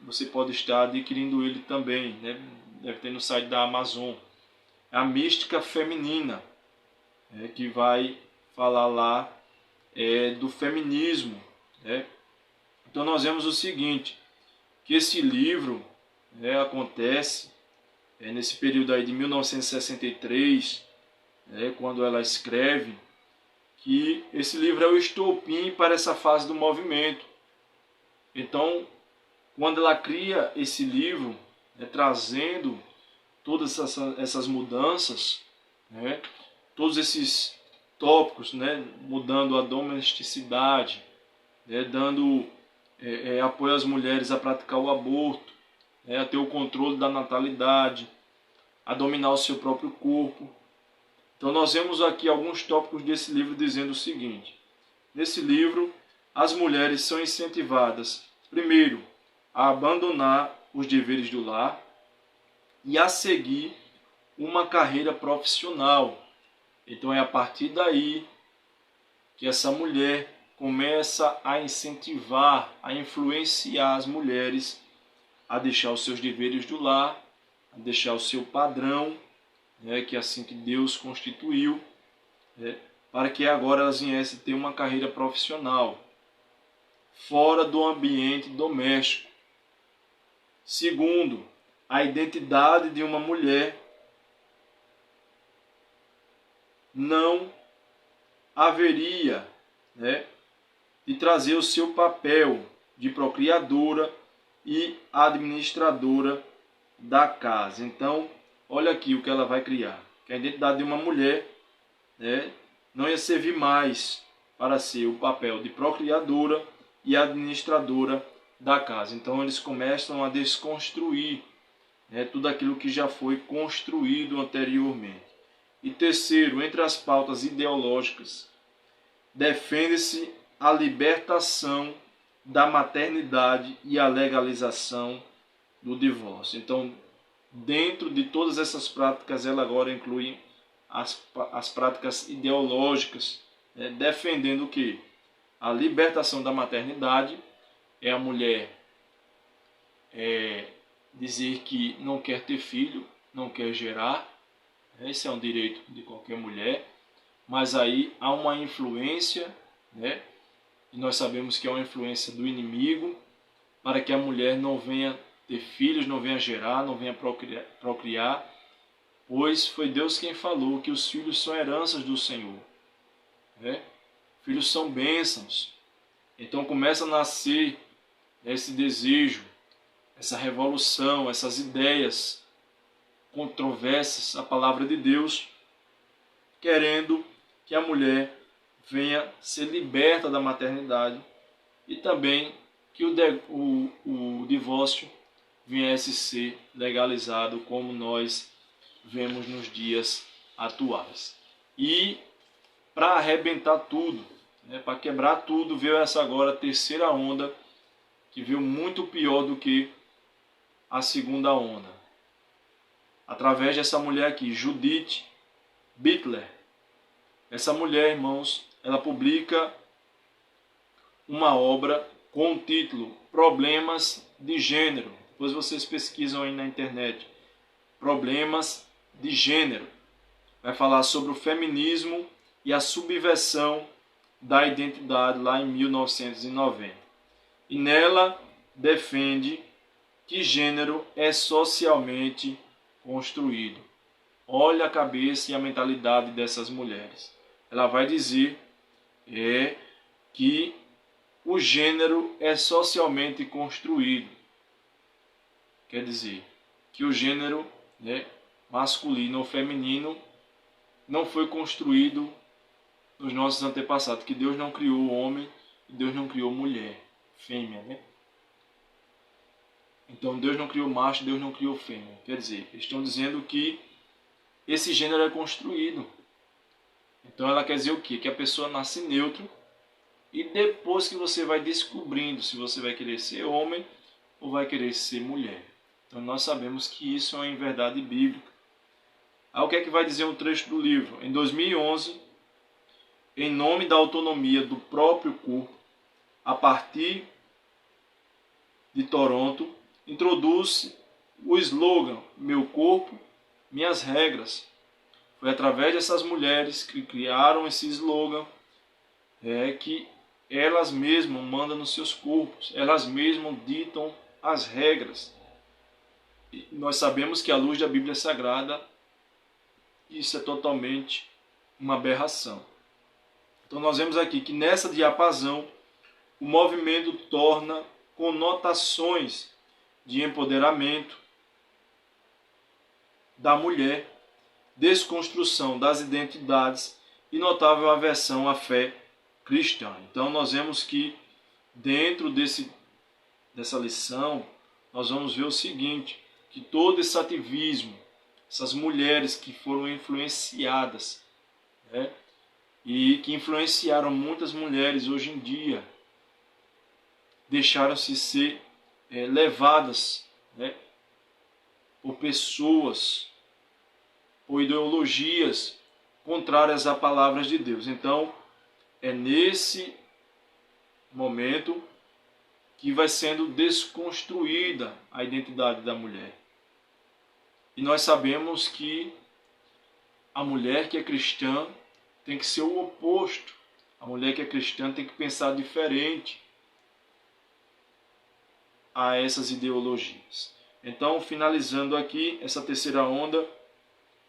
você pode estar adquirindo ele também, né? Deve ter no site da Amazon. A Mística Feminina, que vai falar lá do feminismo, né? Então nós vemos o seguinte, que esse livro acontece nesse período aí de 1963, quando ela escreve, que esse livro é o estopim para essa fase do movimento. Então, quando ela cria esse livro, trazendo todas essas mudanças, né? Todos esses tópicos, né? Mudando a domesticidade, né? Dando apoio às mulheres a praticar o aborto, né? A ter o controle da natalidade, a dominar o seu próprio corpo. Então nós vemos aqui alguns tópicos desse livro dizendo o seguinte: nesse livro, as mulheres são incentivadas, primeiro, a abandonar os deveres do lar e a seguir uma carreira profissional. Então é a partir daí que essa mulher começa a incentivar, a influenciar as mulheres a deixar os seus deveres do lar, a deixar o seu padrão, né, que é assim que Deus constituiu, né, para que agora elas viessem ter uma carreira profissional, fora do ambiente doméstico. Segundo, a identidade de uma mulher não haveria, né, de trazer o seu papel de procriadora e administradora da casa. Então, olha aqui o que ela vai criar. Que a identidade de uma mulher, né, não ia servir mais para ser o papel de procriadora e administradora da casa. Então, eles começam a desconstruir, né, tudo aquilo que já foi construído anteriormente. E terceiro, entre as pautas ideológicas, defende-se a libertação da maternidade e a legalização do divórcio. Então, dentro de todas essas práticas, ela agora inclui as práticas ideológicas, né, defendendo o quê? A libertação da maternidade, é a mulher dizer que não quer ter filho, não quer gerar. Esse é um direito de qualquer mulher, mas aí há uma influência, né? E nós sabemos que é uma influência do inimigo para que a mulher não venha ter filhos, não venha gerar, não venha procriar, pois foi Deus quem falou que os filhos são heranças do Senhor, né? Filhos são bênçãos. Então começa a nascer esse desejo, essa revolução, essas ideias controversas à palavra de Deus, querendo que a mulher venha ser liberta da maternidade e também que o divórcio viesse ser legalizado, como nós vemos nos dias atuais. E para arrebentar tudo, né, para quebrar tudo, veio essa agora terceira onda, que veio muito pior do que a segunda onda. Através dessa mulher aqui, Judith Butler. Essa mulher, irmãos, ela publica uma obra com o título Problemas de Gênero. Depois vocês pesquisam aí na internet. Problemas de Gênero. Vai falar sobre o feminismo e a subversão da identidade lá em 1990. E nela defende que gênero é socialmente construído. Olha a cabeça e a mentalidade dessas mulheres. Ela vai dizer que o gênero é socialmente construído. Quer dizer, que o gênero, né, masculino ou feminino não foi construído nos nossos antepassados, que Deus não criou o homem e Deus não criou mulher, fêmea, né? Então Deus não criou macho, Deus não criou fêmea. Quer dizer, eles estão dizendo que esse gênero é construído. Então ela quer dizer o quê? Que a pessoa nasce neutro e depois que você vai descobrindo se você vai querer ser homem ou vai querer ser mulher. Então nós sabemos que isso é uma verdade bíblica. Aí o que é que vai dizer um trecho do livro? Em 2011, em nome da autonomia do próprio corpo, a partir de Toronto, introduz o slogan Meu Corpo, Minhas Regras. Foi através dessas mulheres que criaram esse slogan que elas mesmas mandam nos seus corpos, elas mesmas ditam as regras. E nós sabemos que à luz da Bíblia Sagrada isso é totalmente uma aberração. Então nós vemos aqui que nessa diapasão o movimento torna conotações de empoderamento, da mulher, desconstrução das identidades e notável aversão à fé cristã. Então nós vemos que dentro dessa lição nós vamos ver o seguinte, que todo esse ativismo, essas mulheres que foram influenciadas, né, e que influenciaram muitas mulheres hoje em dia, deixaram-se ser levadas, né, por pessoas, por ideologias contrárias à palavra de Deus. Então, é nesse momento que vai sendo desconstruída a identidade da mulher. E nós sabemos que a mulher que é cristã tem que ser o oposto. A mulher que é cristã tem que pensar diferente a essas ideologias. Então, finalizando aqui essa terceira onda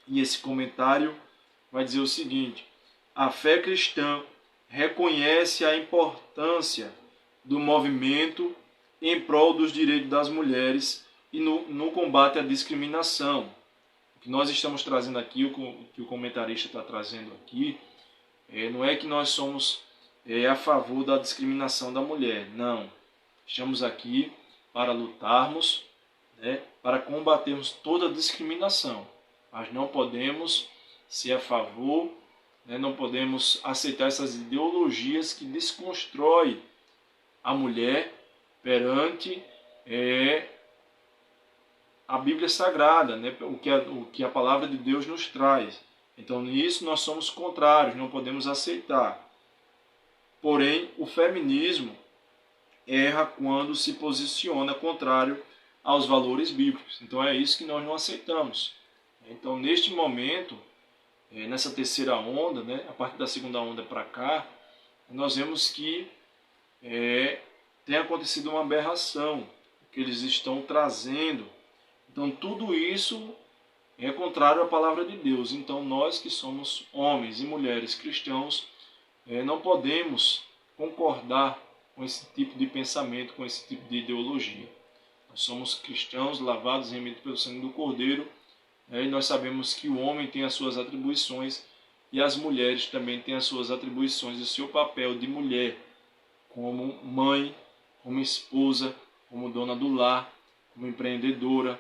e esse comentário, vai dizer o seguinte: a fé cristã reconhece a importância do movimento em prol dos direitos das mulheres e no combate à discriminação. O que nós estamos trazendo aqui, o que o comentarista está trazendo aqui, não é que nós somos a favor da discriminação da mulher, não. Estamos aqui para lutarmos, né, para combatermos toda a discriminação, mas não podemos ser a favor, né, não podemos aceitar essas ideologias que desconstroem a mulher perante a Bíblia Sagrada, né, o que a palavra de Deus nos traz. Então nisso nós somos contrários, não podemos aceitar. Porém, o feminismo erra quando se posiciona contrário aos valores bíblicos. Então é isso que nós não aceitamos. Então neste momento, nessa terceira onda, né, a partir da segunda onda para cá, nós vemos que tem acontecido uma aberração que eles estão trazendo. Então tudo isso é contrário à palavra de Deus. Então nós que somos homens e mulheres cristãos não podemos concordar com esse tipo de pensamento, com esse tipo de ideologia. Nós somos cristãos lavados e remidos pelo sangue do Cordeiro, e nós sabemos que o homem tem as suas atribuições e as mulheres também têm as suas atribuições e o seu papel de mulher, como mãe, como esposa, como dona do lar, como empreendedora,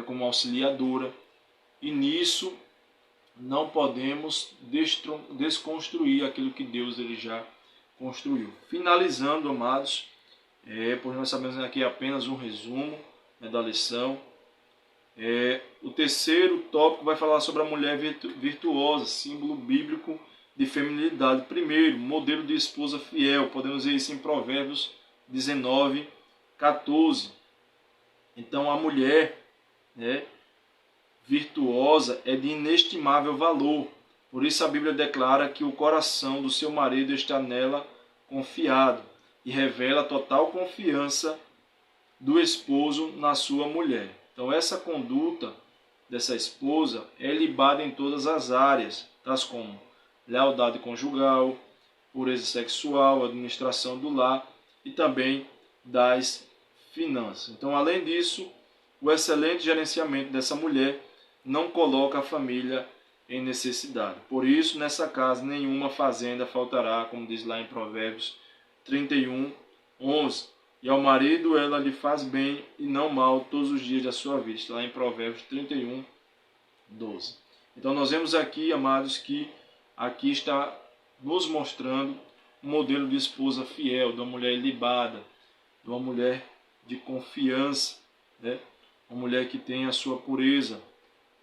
como auxiliadora. E nisso não podemos desconstruir aquilo que Deus ele já construiu. Finalizando, amados, pois nós sabemos aqui apenas um resumo da lição. O terceiro tópico vai falar sobre a mulher virtuosa, símbolo bíblico de feminilidade. Primeiro, modelo de esposa fiel. Podemos ver isso em Provérbios 19, 14. Então a mulher virtuosa é de inestimável valor. Por isso a Bíblia declara que o coração do seu marido está nela confiado e revela total confiança do esposo na sua mulher. Então essa conduta dessa esposa é libada em todas as áreas, tais como lealdade conjugal, pureza sexual, administração do lar e também das finanças. Então, além disso, o excelente gerenciamento dessa mulher não coloca a família em necessidade. Por isso, nessa casa, nenhuma fazenda faltará, como diz lá em Provérbios 31, 11. E ao marido ela lhe faz bem e não mal todos os dias da sua vida. Lá em Provérbios 31, 12. Então nós vemos aqui, amados, que aqui está nos mostrando um modelo de esposa fiel, de uma mulher ilibada, de uma mulher de confiança, né? Uma mulher que tem a sua pureza,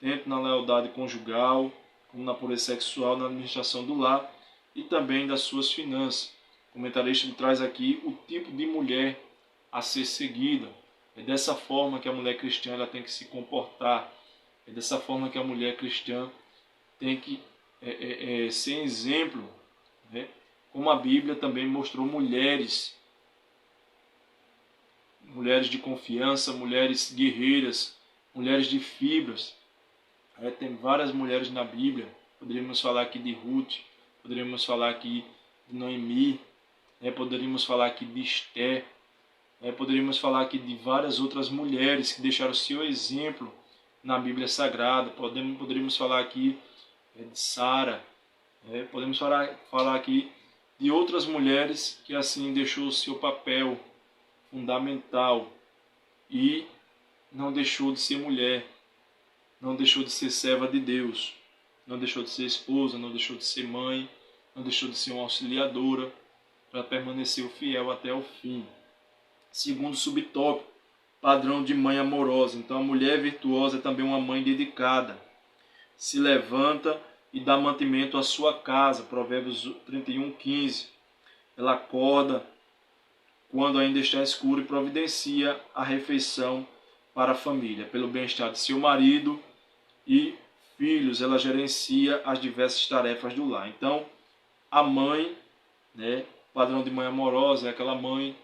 tanto na lealdade conjugal, como na pureza sexual, na administração do lar e também das suas finanças. O comentarista traz aqui o tipo de mulher a ser seguida. É dessa forma que a mulher cristã ela tem que se comportar. É dessa forma que a mulher cristã tem que ser exemplo, né? Como a Bíblia também mostrou mulheres de confiança, mulheres guerreiras, mulheres de fibras. Tem várias mulheres na Bíblia. Poderíamos falar aqui de Ruth, poderíamos falar aqui de Noemi, poderíamos falar aqui de Esté, poderíamos falar aqui de várias outras mulheres que deixaram seu exemplo na Bíblia Sagrada. Poderíamos falar aqui de Sara, podemos falar aqui de outras mulheres que assim deixou o seu papel fundamental e não deixou de ser mulher, não deixou de ser serva de Deus, não deixou de ser esposa, não deixou de ser mãe, não deixou de ser uma auxiliadora, para permanecer fiel até o fim. Segundo subtópico, padrão de mãe amorosa. Então a mulher virtuosa é também uma mãe dedicada. Se levanta e dá mantimento à sua casa. Provérbios 31:15. Ela acorda quando ainda está escuro e providencia a refeição para a família. Pelo bem-estar de seu marido e filhos, ela gerencia as diversas tarefas do lar. Então, a mãe, padrão de mãe amorosa, é aquela mãe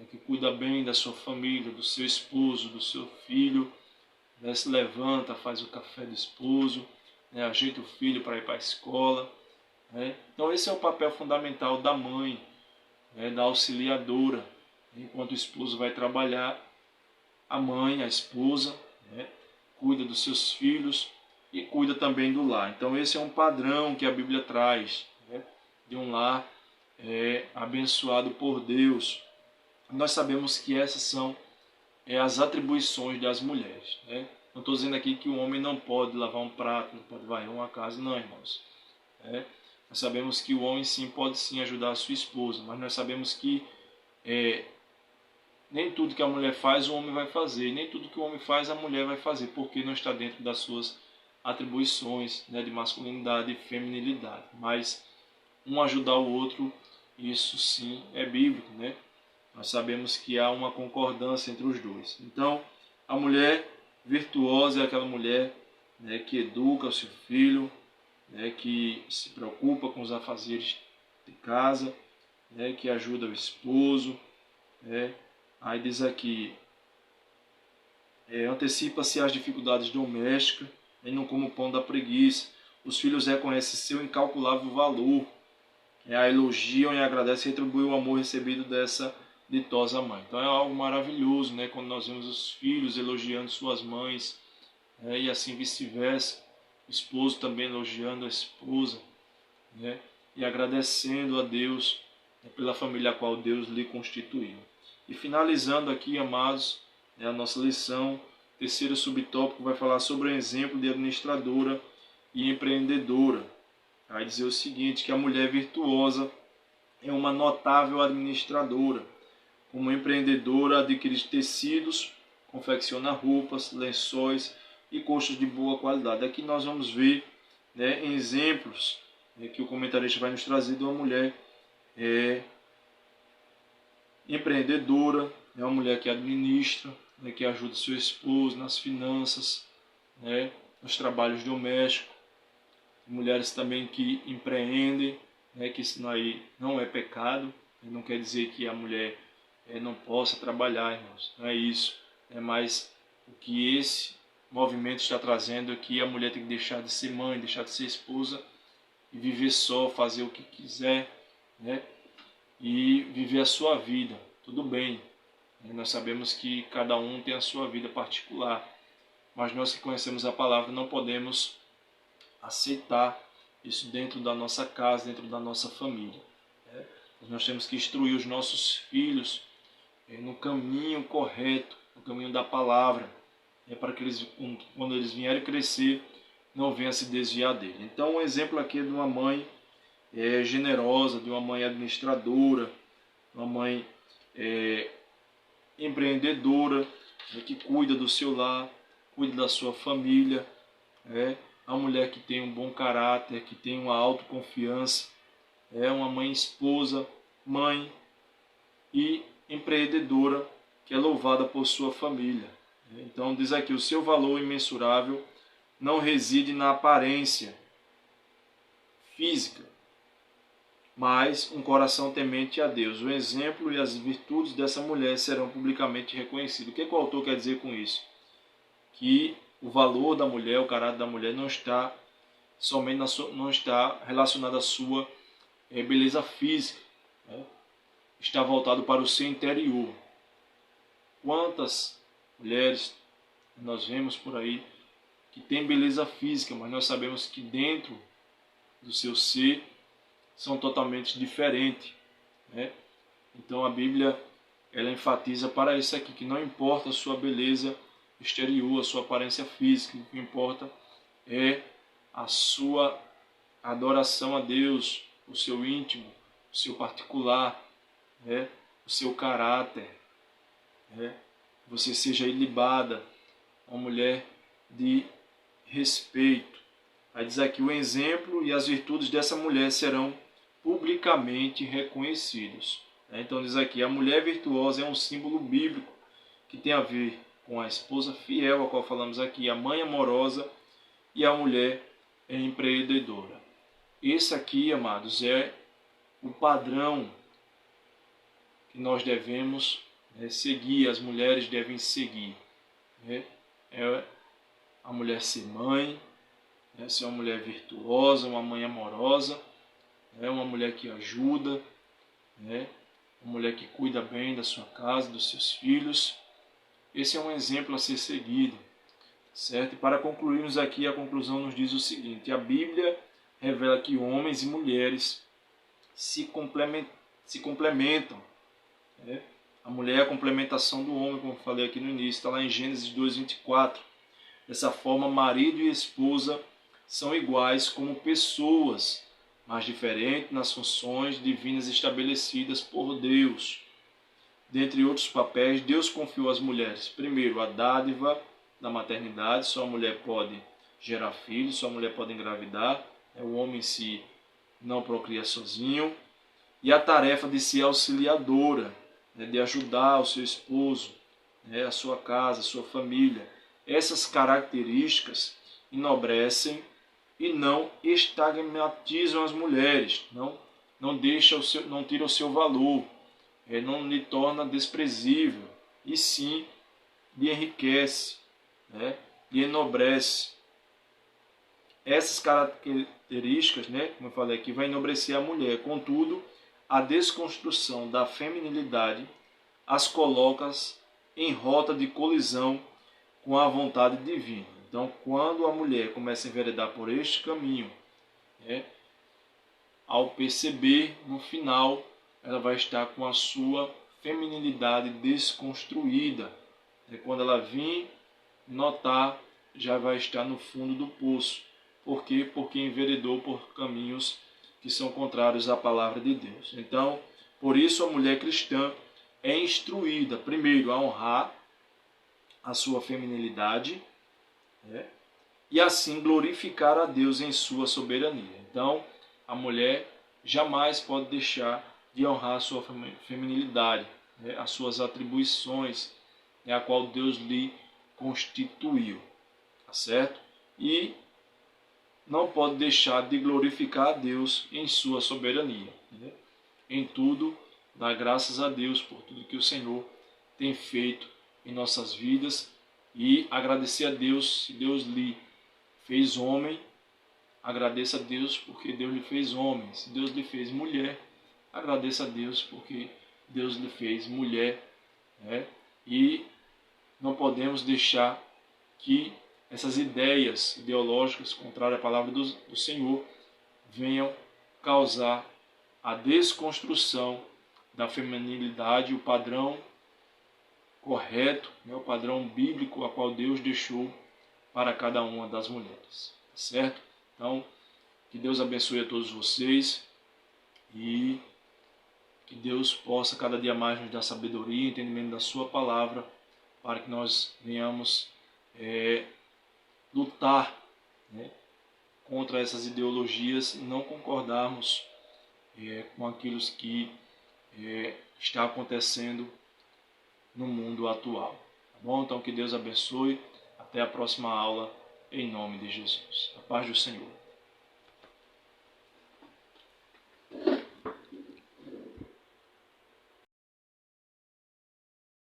que cuida bem da sua família, do seu esposo, do seu filho, se levanta, faz o café do esposo, ajeita o filho para ir para a escola. Então esse é o papel fundamental da mãe, da auxiliadora. Enquanto o esposo vai trabalhar, a mãe, a esposa, cuida dos seus filhos e cuida também do lar. Então esse é um padrão que a Bíblia traz, de um lar abençoado por Deus. Nós sabemos que essas são as atribuições das mulheres. Não estou dizendo aqui que o homem não pode lavar um prato, não pode varrer uma casa, não, irmãos. Nós sabemos que o homem sim pode sim ajudar a sua esposa, mas nós sabemos que nem tudo que a mulher faz o homem vai fazer, e nem tudo que o homem faz a mulher vai fazer, porque não está dentro das suas atribuições, de masculinidade e feminilidade. Mas um ajudar o outro, isso sim é bíblico, Nós sabemos que há uma concordância entre os dois. Então, a mulher virtuosa é aquela mulher que educa o seu filho, que se preocupa com os afazeres de casa, que ajuda o esposo. Aí diz aqui, antecipa-se às dificuldades domésticas e não come o pão da preguiça. Os filhos reconhecem seu incalculável valor, a elogiam e agradecem e retribuem o amor recebido dessa ditosa mãe. Então é algo maravilhoso, quando nós vemos os filhos elogiando suas mães, e assim vice-versa, o esposo também elogiando a esposa, e agradecendo a Deus pela família a qual Deus lhe constituiu. E finalizando aqui, amados, a nossa lição, terceiro subtópico vai falar sobre o exemplo de administradora e empreendedora. Vai dizer o seguinte, que a mulher virtuosa é uma notável administradora. Como empreendedora, adquire tecidos, confecciona roupas, lençóis e coxas de boa qualidade. Aqui nós vamos ver em exemplos que o comentarista vai nos trazer de uma mulher empreendedora, é uma mulher que administra, que ajuda seu esposo nas finanças, nos trabalhos domésticos. Mulheres também que empreendem, que isso aí não é pecado, não quer dizer que a mulher não possa trabalhar, irmãos, não é isso. Mas o que esse movimento está trazendo é que a mulher tem que deixar de ser mãe, deixar de ser esposa e viver só, fazer o que quiser, e viver a sua vida, tudo bem. Nós sabemos que cada um tem a sua vida particular, mas nós que conhecemos a palavra não podemos aceitar isso dentro da nossa casa, dentro da nossa família. Nós temos que instruir os nossos filhos no caminho correto, no caminho da palavra, para que eles, quando eles vierem crescer, não venham se desviar dele. Então, um exemplo aqui é de uma mãe generosa, de uma mãe administradora, uma mãe empreendedora, que cuida do seu lar, cuida da sua família, uma mulher que tem um bom caráter, que tem uma autoconfiança, uma mãe esposa, mãe e empreendedora, que é louvada por sua família. Então diz aqui, o seu valor imensurável não reside na aparência física, mas um coração temente a Deus. O exemplo e as virtudes dessa mulher serão publicamente reconhecidos. O que o autor quer dizer com isso? Que o valor da mulher, o caráter da mulher não está somente não está relacionado à sua beleza física, está voltado para o seu interior. Quantas mulheres nós vemos por aí que tem beleza física, mas nós sabemos que dentro do seu ser são totalmente diferentes, né? Então a Bíblia ela enfatiza para isso aqui, que não importa a sua beleza exterior, a sua aparência física, o que importa é a sua adoração a Deus, o seu íntimo, o seu particular, né? O seu caráter, né? Você seja ilibada, uma mulher de respeito. Aí diz aqui, o exemplo e as virtudes dessa mulher serão publicamente reconhecidos. Então diz aqui, a mulher virtuosa é um símbolo bíblico que tem a ver com a esposa fiel, a qual falamos aqui, a mãe amorosa e a mulher empreendedora. Esse aqui, amados, é o padrão que nós devemos seguir, as mulheres devem seguir. É a mulher ser mãe, ser uma mulher virtuosa, uma mãe amorosa, uma mulher que ajuda, uma mulher que cuida bem da sua casa, dos seus filhos. Esse é um exemplo a ser seguido, certo? E para concluirmos aqui, a conclusão nos diz o seguinte: a Bíblia revela que homens e mulheres se complementam. A mulher é a complementação do homem, como falei aqui no início, está lá em Gênesis 2:24. Dessa forma, marido e esposa são iguais como pessoas, mas diferentes nas funções divinas estabelecidas por Deus. Dentre outros papéis, Deus confiou às mulheres, primeiro, a dádiva da maternidade. Só a mulher pode gerar filhos, só a mulher pode engravidar. O homem em si não procria sozinho. E a tarefa de ser auxiliadora, de ajudar o seu esposo, a sua casa, a sua família. Essas características enobrecem e não estigmatizam as mulheres, não tiram o seu valor, não lhe torna desprezível, e sim lhe enriquece, lhe enobrece. Essas características, como eu falei aqui, vai enobrecer a mulher. Contudo, a desconstrução da feminilidade as coloca em rota de colisão com a vontade divina. Então, quando a mulher começa a enveredar por este caminho, ao perceber, no final, ela vai estar com a sua feminilidade desconstruída. Quando ela vir notar, já vai estar no fundo do poço. Por quê? Porque enveredou por caminhos que são contrários à palavra de Deus. Então, por isso a mulher cristã é instruída, primeiro, a honrar a sua feminilidade, e assim glorificar a Deus em sua soberania. Então, a mulher jamais pode deixar de honrar a sua feminilidade, as suas atribuições, a qual Deus lhe constituiu, tá certo? E não pode deixar de glorificar a Deus em sua soberania. Em tudo, dar graças a Deus por tudo que o Senhor tem feito em nossas vidas e agradecer a Deus se Deus lhe fez homem. Agradeça a Deus porque Deus lhe fez homem. Se Deus lhe fez mulher, agradeça a Deus porque Deus lhe fez mulher. E não podemos deixar que essas ideias ideológicas contrárias à palavra do Senhor venham causar a desconstrução da feminilidade, o padrão correto, o padrão bíblico a qual Deus deixou para cada uma das mulheres. Certo? Então, que Deus abençoe a todos vocês e que Deus possa cada dia mais nos dar sabedoria e entendimento da sua palavra para que nós venhamos lutar contra essas ideologias e não concordarmos com aquilo que está acontecendo no mundo atual. Tá bom? Então que Deus abençoe. Até a próxima aula, em nome de Jesus. A paz do Senhor.